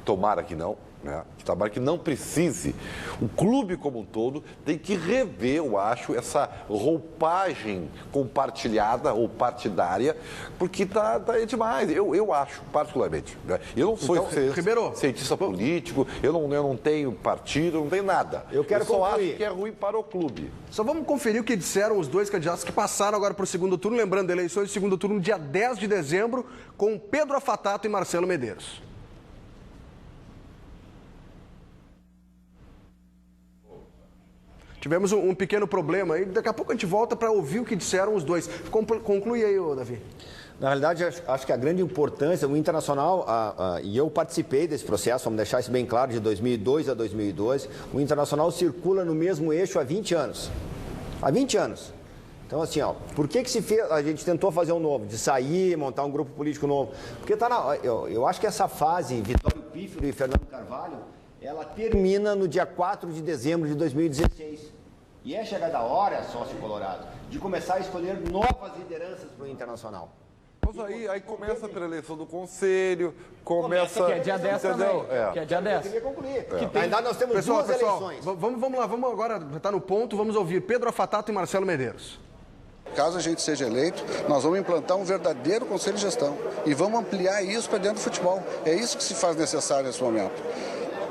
tomara que não, né? Tomara que não precise, o clube como um todo tem que rever, eu acho, essa roupagem compartilhada ou partidária, porque tá demais, eu acho, particularmente. Né? Eu não sou cientista político, eu não tenho partido, eu não tenho nada. Eu só acho que é ruim para o clube. Só vamos conferir o que disseram os 2 candidatos que passaram agora para o segundo turno, lembrando, eleições de segundo turno dia 10 de dezembro, com Pedro Afatato e Marcelo Medeiros. Tivemos um pequeno problema aí, daqui a pouco a gente volta para ouvir o que disseram os 2. Conclui aí, Davi. Na realidade, acho que a grande importância, o Internacional, e eu participei desse processo, vamos deixar isso bem claro, de 2002 a 2012, o Internacional circula no mesmo eixo há 20 anos. Há 20 anos. Então, assim, por que se fez, a gente tentou fazer um novo, de sair, montar um grupo político novo? Porque eu acho que essa fase, Vitório Pífero e Fernando Carvalho, ela termina no dia 4 de dezembro de 2016. E é chegada a hora, sócio colorado, de começar a escolher novas lideranças para o Internacional. Mas aí começa pela eleição do Conselho, começa... Que é dia 10 também, que é dia 10. Eu queria concluir. Ainda nós temos 2 eleições. Vamos lá, vamos agora, está no ponto, vamos ouvir Pedro Afatato e Marcelo Medeiros. Caso a gente seja eleito, nós vamos implantar um verdadeiro conselho de gestão e vamos ampliar isso para dentro do futebol. É isso que se faz necessário nesse momento.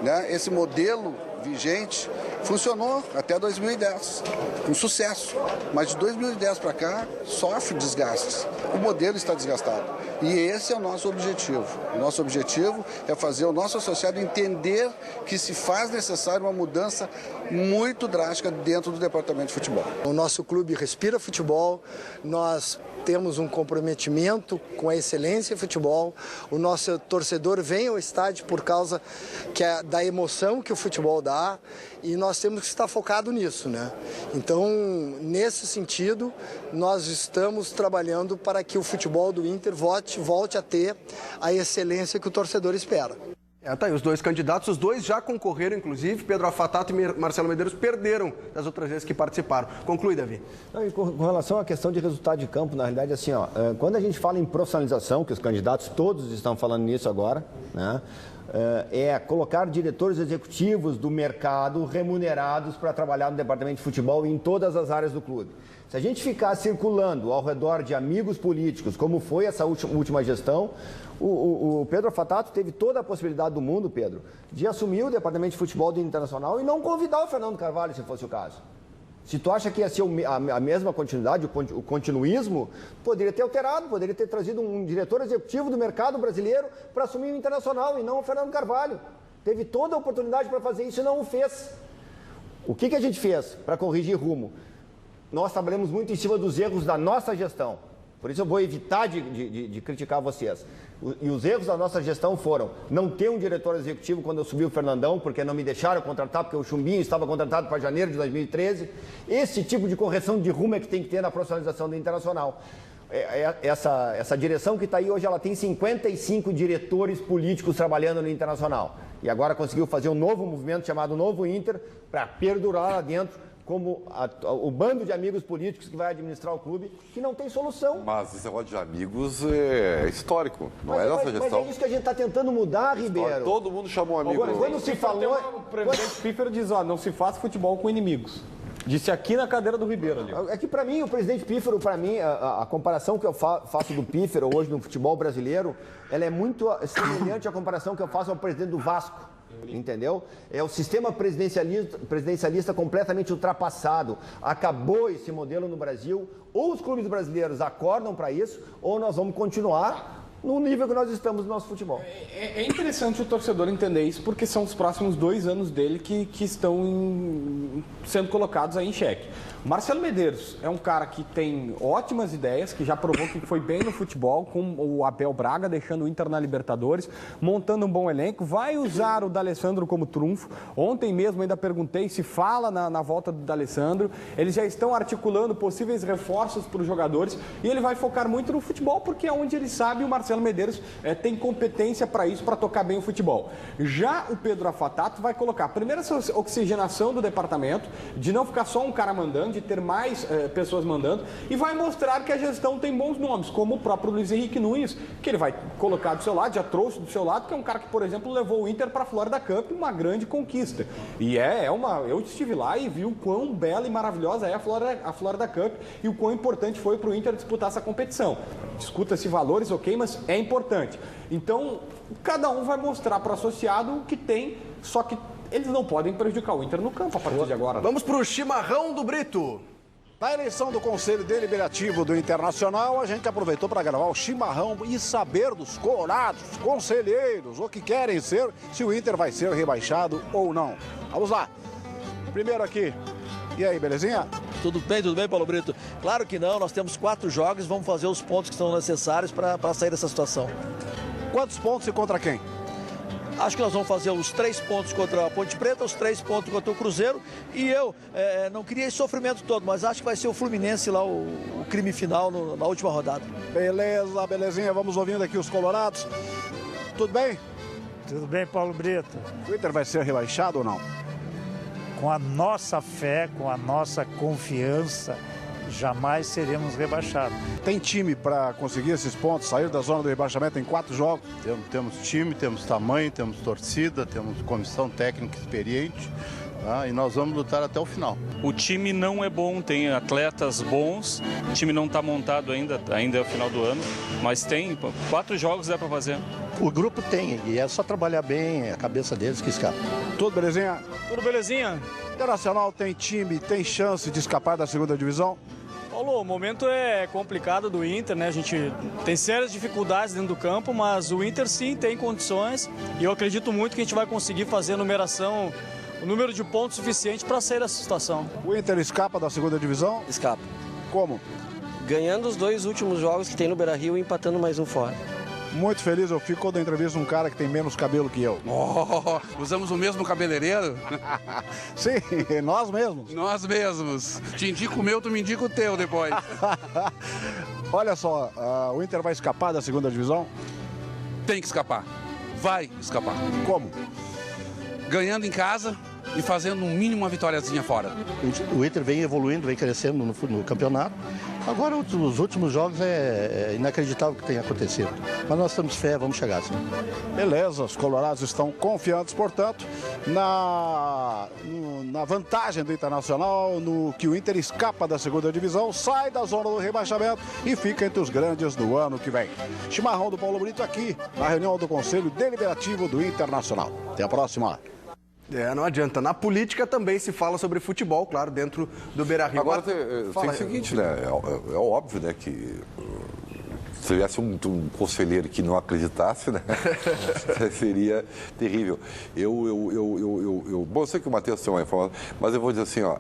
Né? Esse modelo vigente funcionou até 2010, com sucesso. Mas de 2010 para cá, sofre desgastes. O modelo está desgastado. E esse é o nosso objetivo. O nosso objetivo é fazer o nosso associado entender que se faz necessário uma mudança muito drástica dentro do departamento de futebol. O nosso clube respira futebol, nós temos um comprometimento com a excelência em futebol, o nosso torcedor vem ao estádio por causa da emoção que o futebol dá e nós temos que estar focado nisso, né? Então, nesse sentido, nós estamos trabalhando para que o futebol do Inter volte a ter a excelência que o torcedor espera. Tá aí, os dois candidatos, os dois já concorreram, inclusive, Pedro Afatato e Marcelo Medeiros perderam das outras vezes que participaram. Conclui, Davi. Não, e com relação à questão de resultado de campo, na realidade, assim, quando a gente fala em profissionalização, que os candidatos todos estão falando nisso agora, né, é colocar diretores executivos do mercado remunerados para trabalhar no departamento de futebol em todas as áreas do clube. Se a gente ficar circulando ao redor de amigos políticos, como foi essa última gestão, o Pedro Afatato teve toda a possibilidade do mundo, Pedro, de assumir o departamento de futebol do Internacional e não convidar o Fernando Carvalho, se fosse o caso. Se tu acha que ia ser a mesma continuidade, o continuismo, poderia ter alterado, poderia ter trazido um diretor executivo do mercado brasileiro para assumir o Internacional e não o Fernando Carvalho. Teve toda a oportunidade para fazer isso e não o fez. O que a gente fez para corrigir rumo? Nós trabalhamos muito em cima dos erros da nossa gestão. Por isso eu vou evitar de criticar vocês. E os erros da nossa gestão foram não ter um diretor executivo quando eu subi o Fernandão, porque não me deixaram contratar, porque o Chumbinho estava contratado para janeiro de 2013. Esse tipo de correção de rumo é que tem que ter na profissionalização do Internacional. Essa direção que está aí hoje, ela tem 55 diretores políticos trabalhando no Internacional. E agora conseguiu fazer um novo movimento chamado Novo Inter para perdurar lá dentro como o bando de amigos políticos que vai administrar o clube, que não tem solução. Mas esse negócio de amigos é histórico, não é nossa gestão. Mas é isso que a gente está tentando mudar, Ribeiro. Todo mundo chamou amigo. Agora, quando se falou... O presidente Pífero diz, não se faz futebol com inimigos. Disse aqui na cadeira do Ribeiro ali. É que para mim, o presidente Pífero, para mim, a comparação que eu faço do Pífero hoje no futebol brasileiro, ela é muito semelhante à comparação que eu faço ao presidente do Vasco. Entendeu? É o sistema presidencialista completamente ultrapassado. Acabou esse modelo no Brasil. Ou os clubes brasileiros acordam para isso, ou nós vamos continuar no nível que nós estamos no nosso futebol. É interessante o torcedor entender isso, porque são os próximos 2 anos dele que estão sendo colocados aí em xeque. Marcelo Medeiros é um cara que tem ótimas ideias, que já provou que foi bem no futebol, com o Abel Braga, deixando o Inter na Libertadores, montando um bom elenco, vai usar o D'Alessandro como trunfo. Ontem mesmo ainda perguntei se fala na volta do D'Alessandro. Eles já estão articulando possíveis reforços para os jogadores e ele vai focar muito no futebol, porque é onde ele sabe, o Marcelo Medeiros tem competência para isso, para tocar bem o futebol. Já o Pedro Afatato vai colocar, primeiro, essa oxigenação do departamento, de não ficar só um cara mandando, de ter mais pessoas mandando, e vai mostrar que a gestão tem bons nomes, como o próprio Luiz Henrique Nunes, que ele vai colocar do seu lado, já trouxe do seu lado, que é um cara que, por exemplo, levou o Inter para a Florida Cup, uma grande conquista. E eu estive lá e vi o quão bela e maravilhosa é a Florida Cup e o quão importante foi para o Inter disputar essa competição. Discuta-se valores, ok, mas é importante. Então, cada um vai mostrar para o associado o que tem, só que eles não podem prejudicar o Inter no campo a partir de agora. Vamos para o chimarrão do Brito. Na eleição do Conselho Deliberativo do Internacional, a gente aproveitou para gravar o chimarrão e saber dos colorados, conselheiros, o que querem ser, se o Inter vai ser rebaixado ou não. Vamos lá. Primeiro aqui. E aí, belezinha? Tudo bem, Paulo Brito? Claro que não, nós temos 4 jogos, vamos fazer os pontos que são necessários para sair dessa situação. Quantos pontos e contra quem? Acho que nós vamos fazer os 3 pontos contra a Ponte Preta, os 3 pontos contra o Cruzeiro. E eu não queria esse sofrimento todo, mas acho que vai ser o Fluminense lá, o crime final na última rodada. Beleza, belezinha. Vamos ouvindo aqui os colorados. Tudo bem? Tudo bem, Paulo Brito. O Inter vai ser rebaixado ou não? Com a nossa fé, com a nossa confiança, jamais seremos rebaixados. Tem time para conseguir esses pontos, sair da zona do rebaixamento em 4 jogos? Temos time, temos tamanho, temos torcida, temos comissão técnica experiente. tá? E nós vamos lutar até o final. O time não é bom, tem atletas bons, o time não está montado ainda é o final do ano, mas tem 4 jogos dá para fazer. O grupo tem, e é só trabalhar bem a cabeça deles que escapa. Tudo belezinha? Tudo belezinha? Internacional tem time, tem chance de escapar da segunda divisão? Paulo, o momento é complicado do Inter, né? A gente tem sérias dificuldades dentro do campo, mas o Inter sim tem condições e eu acredito muito que a gente vai conseguir fazer a numeração, o número de pontos suficiente para sair dessa situação. O Inter escapa da segunda divisão? Escapa. Como? Ganhando os 2 últimos jogos que tem no Beira-Rio e empatando mais um fora. Muito feliz eu fico quando entrevisto um cara que tem menos cabelo que eu. Usamos o mesmo cabeleireiro? Sim, nós mesmos. Nós mesmos. Te indico o meu, tu me indica o teu depois. Olha só, o Inter vai escapar da segunda divisão? Tem que escapar. Vai escapar. Como? Ganhando em casa e fazendo no mínimo uma vitóriazinha fora. O Inter vem evoluindo, vem crescendo no campeonato. Agora, os últimos jogos é inacreditável o que tem acontecido. Mas nós temos fé, vamos chegar assim. Beleza, os colorados estão confiantes, portanto, na vantagem do Internacional, no que o Inter escapa da segunda divisão, sai da zona do rebaixamento e fica entre os grandes do ano que vem. Chimarrão do Paulo Brito aqui, na reunião do Conselho Deliberativo do Internacional. Até a próxima. Não adianta. Na política também se fala sobre futebol, claro, dentro do Beira-Rio. Agora tem o seguinte, né? É óbvio, né, que se tivesse um conselheiro que não acreditasse, né, seria terrível. Bom, eu sei que o Matheus tem uma informação, mas eu vou dizer assim, ó,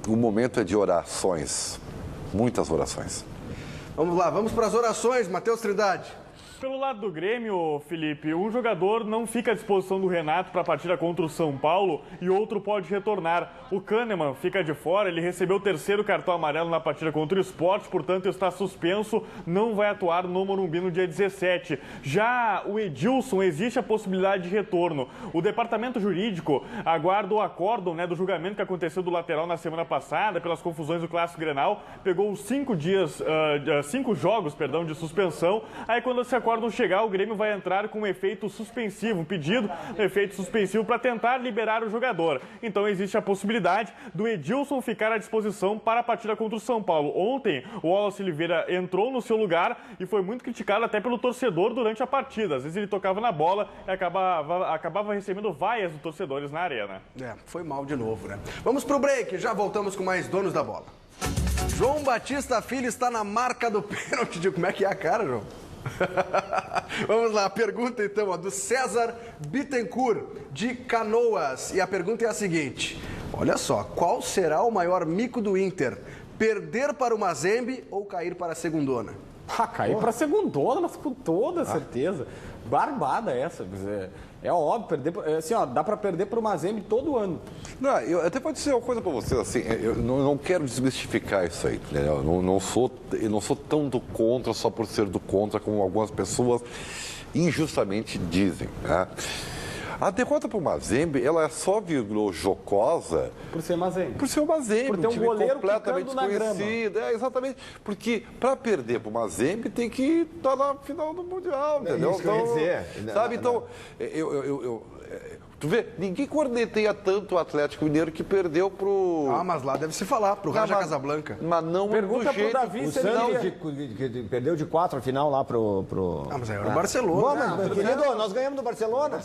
o momento é de orações, muitas orações. Vamos lá, vamos para as orações, Matheus Trindade. Pelo lado do Grêmio, Felipe, um jogador não fica à disposição do Renato para a partida contra o São Paulo e outro pode retornar. O Kahneman fica de fora, ele recebeu o 3º cartão amarelo na partida contra o Sport, portanto está suspenso, não vai atuar no Morumbi no dia 17. Já o Edilson, existe a possibilidade de retorno. O departamento jurídico aguarda o acórdão, do julgamento que aconteceu do lateral na semana passada, pelas confusões do Clássico Grenal, pegou 5 jogos de suspensão, aí quando se acórdão chegar, o Grêmio vai entrar com um efeito suspensivo, um pedido de efeito suspensivo para tentar liberar o jogador. Então existe a possibilidade do Edilson ficar à disposição para a partida contra o São Paulo. Ontem, o Wallace Oliveira entrou no seu lugar e foi muito criticado até pelo torcedor durante a partida. Às vezes ele tocava na bola e acabava recebendo vaias dos torcedores na arena. Foi mal de novo, né? Vamos pro break, já voltamos com mais donos da bola. João Batista Filho está na marca do pênalti. Como é que é a cara, João? Vamos lá, a pergunta então, do César Bittencourt, de Canoas. E a pergunta é a seguinte: olha só, qual será o maior mico do Inter? Perder para o Mazembe ou cair para a segundona? Cair para a segundona, mas com toda certeza. Barbada essa. É óbvio, assim, dá para perder para o Mazembe todo ano. Não, eu até pode dizer uma coisa para vocês, assim, eu não quero desmistificar isso aí, né? Eu não sou tão do contra só por ser do contra, como algumas pessoas injustamente dizem, né? A derrota para o Mazembe, ela é só jocosa... Por ser Mazembe. Por ser o Mazembe, por ter um goleiro completamente desconhecido. Exatamente. Porque para perder para o Mazembe tem que estar na final do Mundial, entendeu? Isso que eu ia dizer. Sabe, então... Tu vê, ninguém corneteia tanto o Atlético Mineiro que perdeu pro... mas lá deve se falar, pro Raja Casablanca. Mas não pergunta do jeito... pro Davi se ele perdeu de 4 a final lá pro... mas era o Barcelona. Querido, nós ganhamos do Barcelona.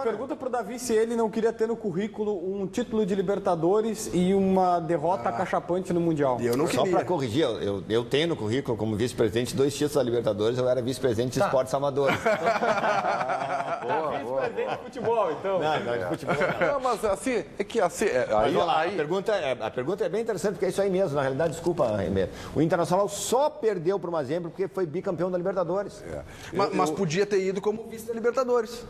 Pergunta pro Davi se ele não queria ter no currículo um título de Libertadores e uma derrota cachapante no Mundial. Eu não queria. Só para corrigir, eu tenho no currículo como vice-presidente 2 títulos da Libertadores, eu era vice-presidente de esportes amadores. Boa. Vice-presidente de futebol, então. Não de futebol. Não, mas assim, é que assim... A pergunta é bem interessante, porque é isso aí mesmo. Na realidade, desculpa, Ribeiro. O Internacional só perdeu para o Mazembe porque foi bicampeão da Libertadores. Mas podia ter ido como vice da Libertadores.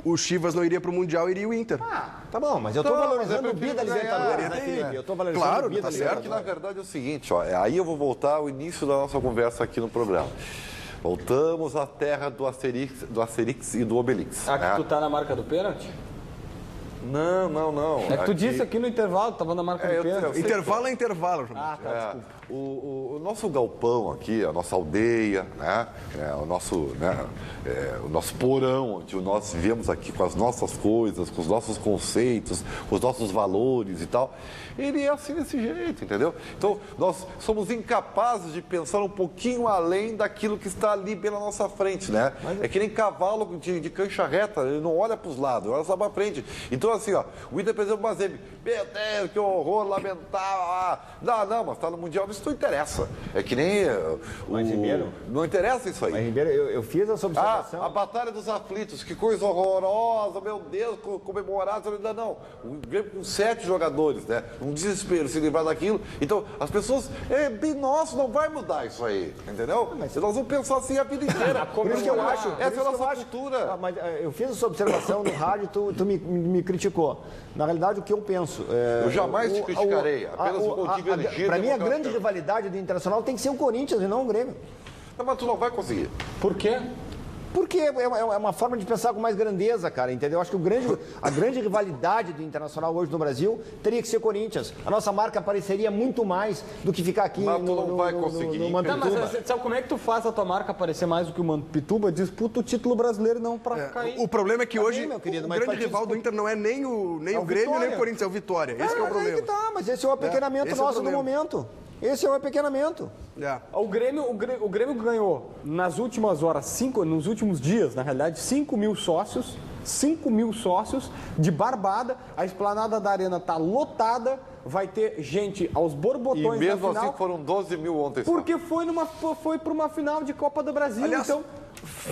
O Chivas não iria para o Mundial, iria o Inter. Tá bom, mas eu estou valorizando o bi da Libertadores, né, Felipe? Eu estou valorizando o bi da Libertadores. Que na verdade é o seguinte, aí eu vou voltar ao início da nossa conversa aqui no programa. Voltamos à terra do Asterix e do Obelix. Que tu tá na marca do pênalti? Não. É que tu disse aqui no intervalo, tava na marca do pênalti. Intervalo é intervalo, João. Desculpa. O nosso galpão aqui, a nossa aldeia, né? O nosso porão, onde nós vivemos aqui com as nossas coisas, com os nossos conceitos, com os nossos valores e tal, ele é assim desse jeito, entendeu? Então, nós somos incapazes de pensar um pouquinho além daquilo que está ali bem na nossa frente, né? É que nem cavalo de cancha reta, ele não olha para os lados, olha só para frente. Então, assim, ó, o Inter, por exemplo, o Mazembe, meu Deus, que horror, lamentável. Não, mas está no Mundial, isso não interessa. É que nem não interessa isso aí. Mas, Ribeiro, eu fiz essa observação. A Batalha dos Aflitos, que coisa horrorosa, meu Deus, comemorado. Não, um Grêmio com 7 jogadores, né? Um desespero se livrar daquilo. Então, as pessoas, bem nosso, não vai mudar isso aí, entendeu? Mas nós vamos pensar assim a vida inteira. Por isso que eu acho. Essa é a nossa cultura. Mas eu fiz essa observação no rádio e tu me criticou. Na realidade, o que eu penso... eu jamais te criticarei, apenas o contigo elegido. Para mim, a grande rivalidade do Internacional tem que ser o Corinthians e não o Grêmio. Mas tu não vai conseguir. Por quê? Porque é uma forma de pensar com mais grandeza, cara, entendeu? Eu acho que a grande rivalidade do Internacional hoje no Brasil teria que ser Corinthians. A nossa marca apareceria muito mais do que ficar aqui mas tu não vai conseguir. Mas sabe como é que tu faz a tua marca aparecer mais do que o Mampituba? Disputa o título brasileiro não para cair. O problema é que hoje o grande rival do Inter não é nem o Grêmio, nem o Corinthians, é o Vitória. Esse é o problema. Aí que tá, mas esse é o apequenamento nosso no momento. Esse é o apequenamento. O Grêmio ganhou nas últimas horas, nos últimos dias, na realidade, 5 mil sócios de barbada. A esplanada da Arena está lotada, vai ter gente aos borbotões. E mesmo na final, assim foram 12 mil ontem. Porque foi para uma final de Copa do Brasil. Aliás, então,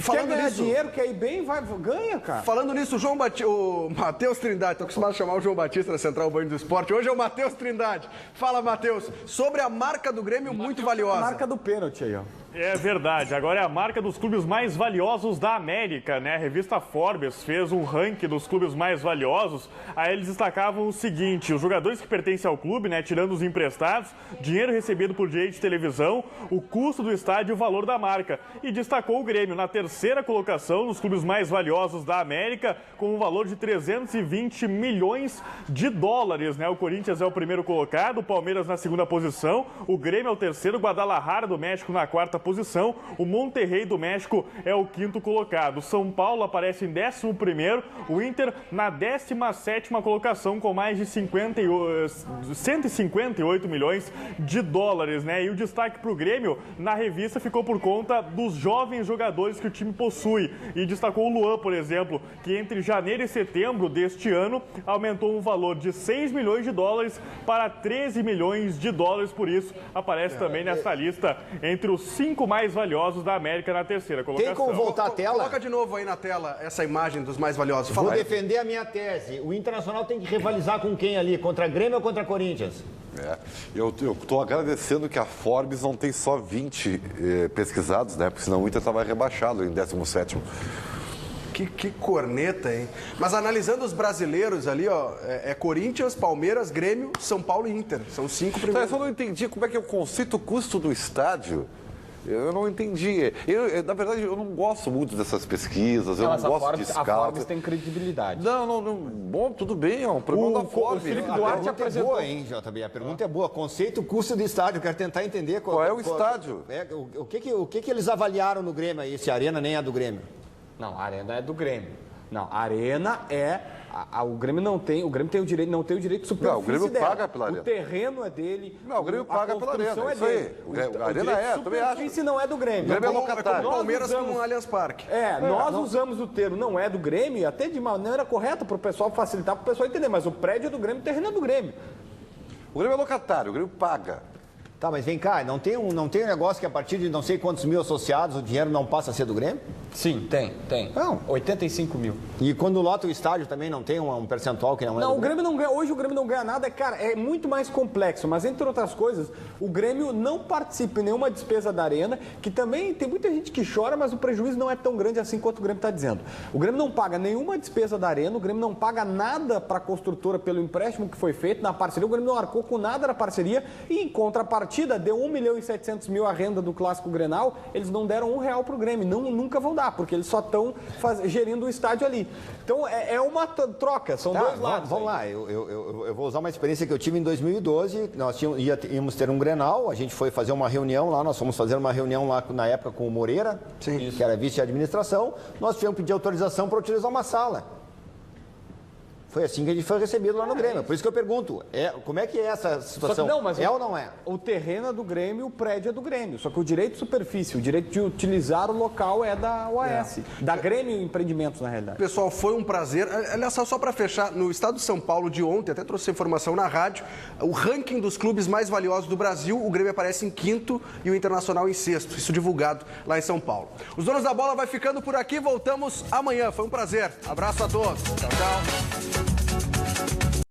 quer ganhar dinheiro, quer ir bem, ganha, cara. Falando nisso, o Matheus Trindade, estou acostumado a chamar o João Batista na Central Band do Esporte. Hoje é o Matheus Trindade. Fala, Matheus, sobre a marca do Grêmio muito valiosa. A marca do pênalti aí, ó. É verdade, agora é a marca dos clubes mais valiosos da América, né? A revista Forbes fez um ranking dos clubes mais valiosos. Aí eles destacavam o seguinte: os jogadores que pertencem ao clube, né? Tirando os emprestados, dinheiro recebido por direito de televisão, o custo do estádio e o valor da marca. E destacou o Grêmio na terceira colocação dos clubes mais valiosos da América, com um valor de 320 milhões de dólares, né? O Corinthians é o primeiro colocado, o Palmeiras na segunda posição, o Grêmio é o terceiro, o Guadalajara do México na quarta posição, o Monterrey do México é o quinto colocado. O São Paulo aparece em 11º, o Inter na 17ª colocação com mais de 158 milhões de dólares, né? E o destaque para o Grêmio na revista ficou por conta dos jovens jogadores que o time possui. E destacou o Luan, por exemplo, que entre janeiro e setembro deste ano aumentou um valor de 6 milhões de dólares para 13 milhões de dólares. Por isso, aparece também nessa lista entre os 5 mais valiosos da América na terceira colocação. Tem como voltar a tela? Coloca de novo aí na tela essa imagem dos mais valiosos. Vou defender a minha tese. O Internacional tem que rivalizar com quem ali? Contra Grêmio ou contra Corinthians? Eu estou agradecendo que a Forbes não tem só 20 pesquisados, né? Porque senão o Inter estava rebaixado em 17º. Que corneta, hein? Mas analisando os brasileiros ali, ó, é Corinthians, Palmeiras, Grêmio, São Paulo e Inter. São 5 primeiros. Eu só não entendi como é que é o conceito custo do estádio. Eu não entendi. Na verdade, eu não gosto muito dessas pesquisas, eu não gosto de escala. A Forbes tem credibilidade. Não. Bom, tudo bem, é um problema da Forbes. O Felipe Duarte apresentou... boa, hein, JB? A pergunta é boa. Conceito, custo do estádio. Eu quero tentar entender qual é o estádio. O que eles avaliaram no Grêmio aí? Se a Arena nem é do Grêmio. Não, a Arena é do Grêmio. Não, a Arena é... O Grêmio não tem o direito, não tem o direito de superfície. Não, o Grêmio dela. paga pela Arena. O terreno é dele. Não, o Grêmio paga pela Arena, isso aí. A Arena também acho. A superfície não é do Grêmio. O Grêmio é locatário. O Palmeiras com o Allianz Parque. Nós usamos o termo não é do Grêmio, até de maneira correta para o pessoal facilitar, para o pessoal entender, mas o prédio é do Grêmio, o terreno é do Grêmio. O Grêmio é locatário, o Grêmio paga. Tá, mas vem cá, não tem um negócio que a partir de não sei quantos mil associados o dinheiro não passa a ser do Grêmio? Sim, tem. Não. 85 mil. E quando lota o estádio também não tem um percentual que não é? Não, o Grêmio não ganha. Hoje o Grêmio não ganha nada, é muito mais complexo. Mas entre outras coisas, o Grêmio não participa em nenhuma despesa da Arena, que também tem muita gente que chora, mas o prejuízo não é tão grande assim quanto o Grêmio está dizendo. O Grêmio não paga nenhuma despesa da Arena, o Grêmio não paga nada para a construtora pelo empréstimo que foi feito na parceria, o Grêmio não arcou com nada na parceria e em contrapartida partida deu 1.700.000 a renda do Clássico Grenal, eles não deram R$1 pro Grêmio, nunca vão dar, porque eles só estão gerindo o estádio ali. Então é uma troca, são dois lados. Vamos lá, eu vou usar uma experiência que eu tive em 2012, nós íamos ter um Grenal, a gente foi fazer uma reunião lá, nós fomos fazer uma reunião lá na época com o Moreira, que era vice de administração, nós tivemos que pedir autorização para utilizar uma sala. Foi assim que a gente foi recebido lá no Grêmio. Por isso que eu pergunto, como é que é essa situação? Ou não é? O terreno é do Grêmio, o prédio é do Grêmio. Só que o direito de superfície, o direito de utilizar o local é da OAS. Da Grêmio Empreendimentos, na realidade. Pessoal, foi um prazer. Aliás, só para fechar, no estado de São Paulo de ontem, até trouxe essa informação na rádio, o ranking dos clubes mais valiosos do Brasil, o Grêmio aparece em 5º e o Internacional em 6º. Isso divulgado lá em São Paulo. Os Donos da Bola vai ficando por aqui, voltamos amanhã. Foi um prazer. Abraço a todos. Tchau, tchau.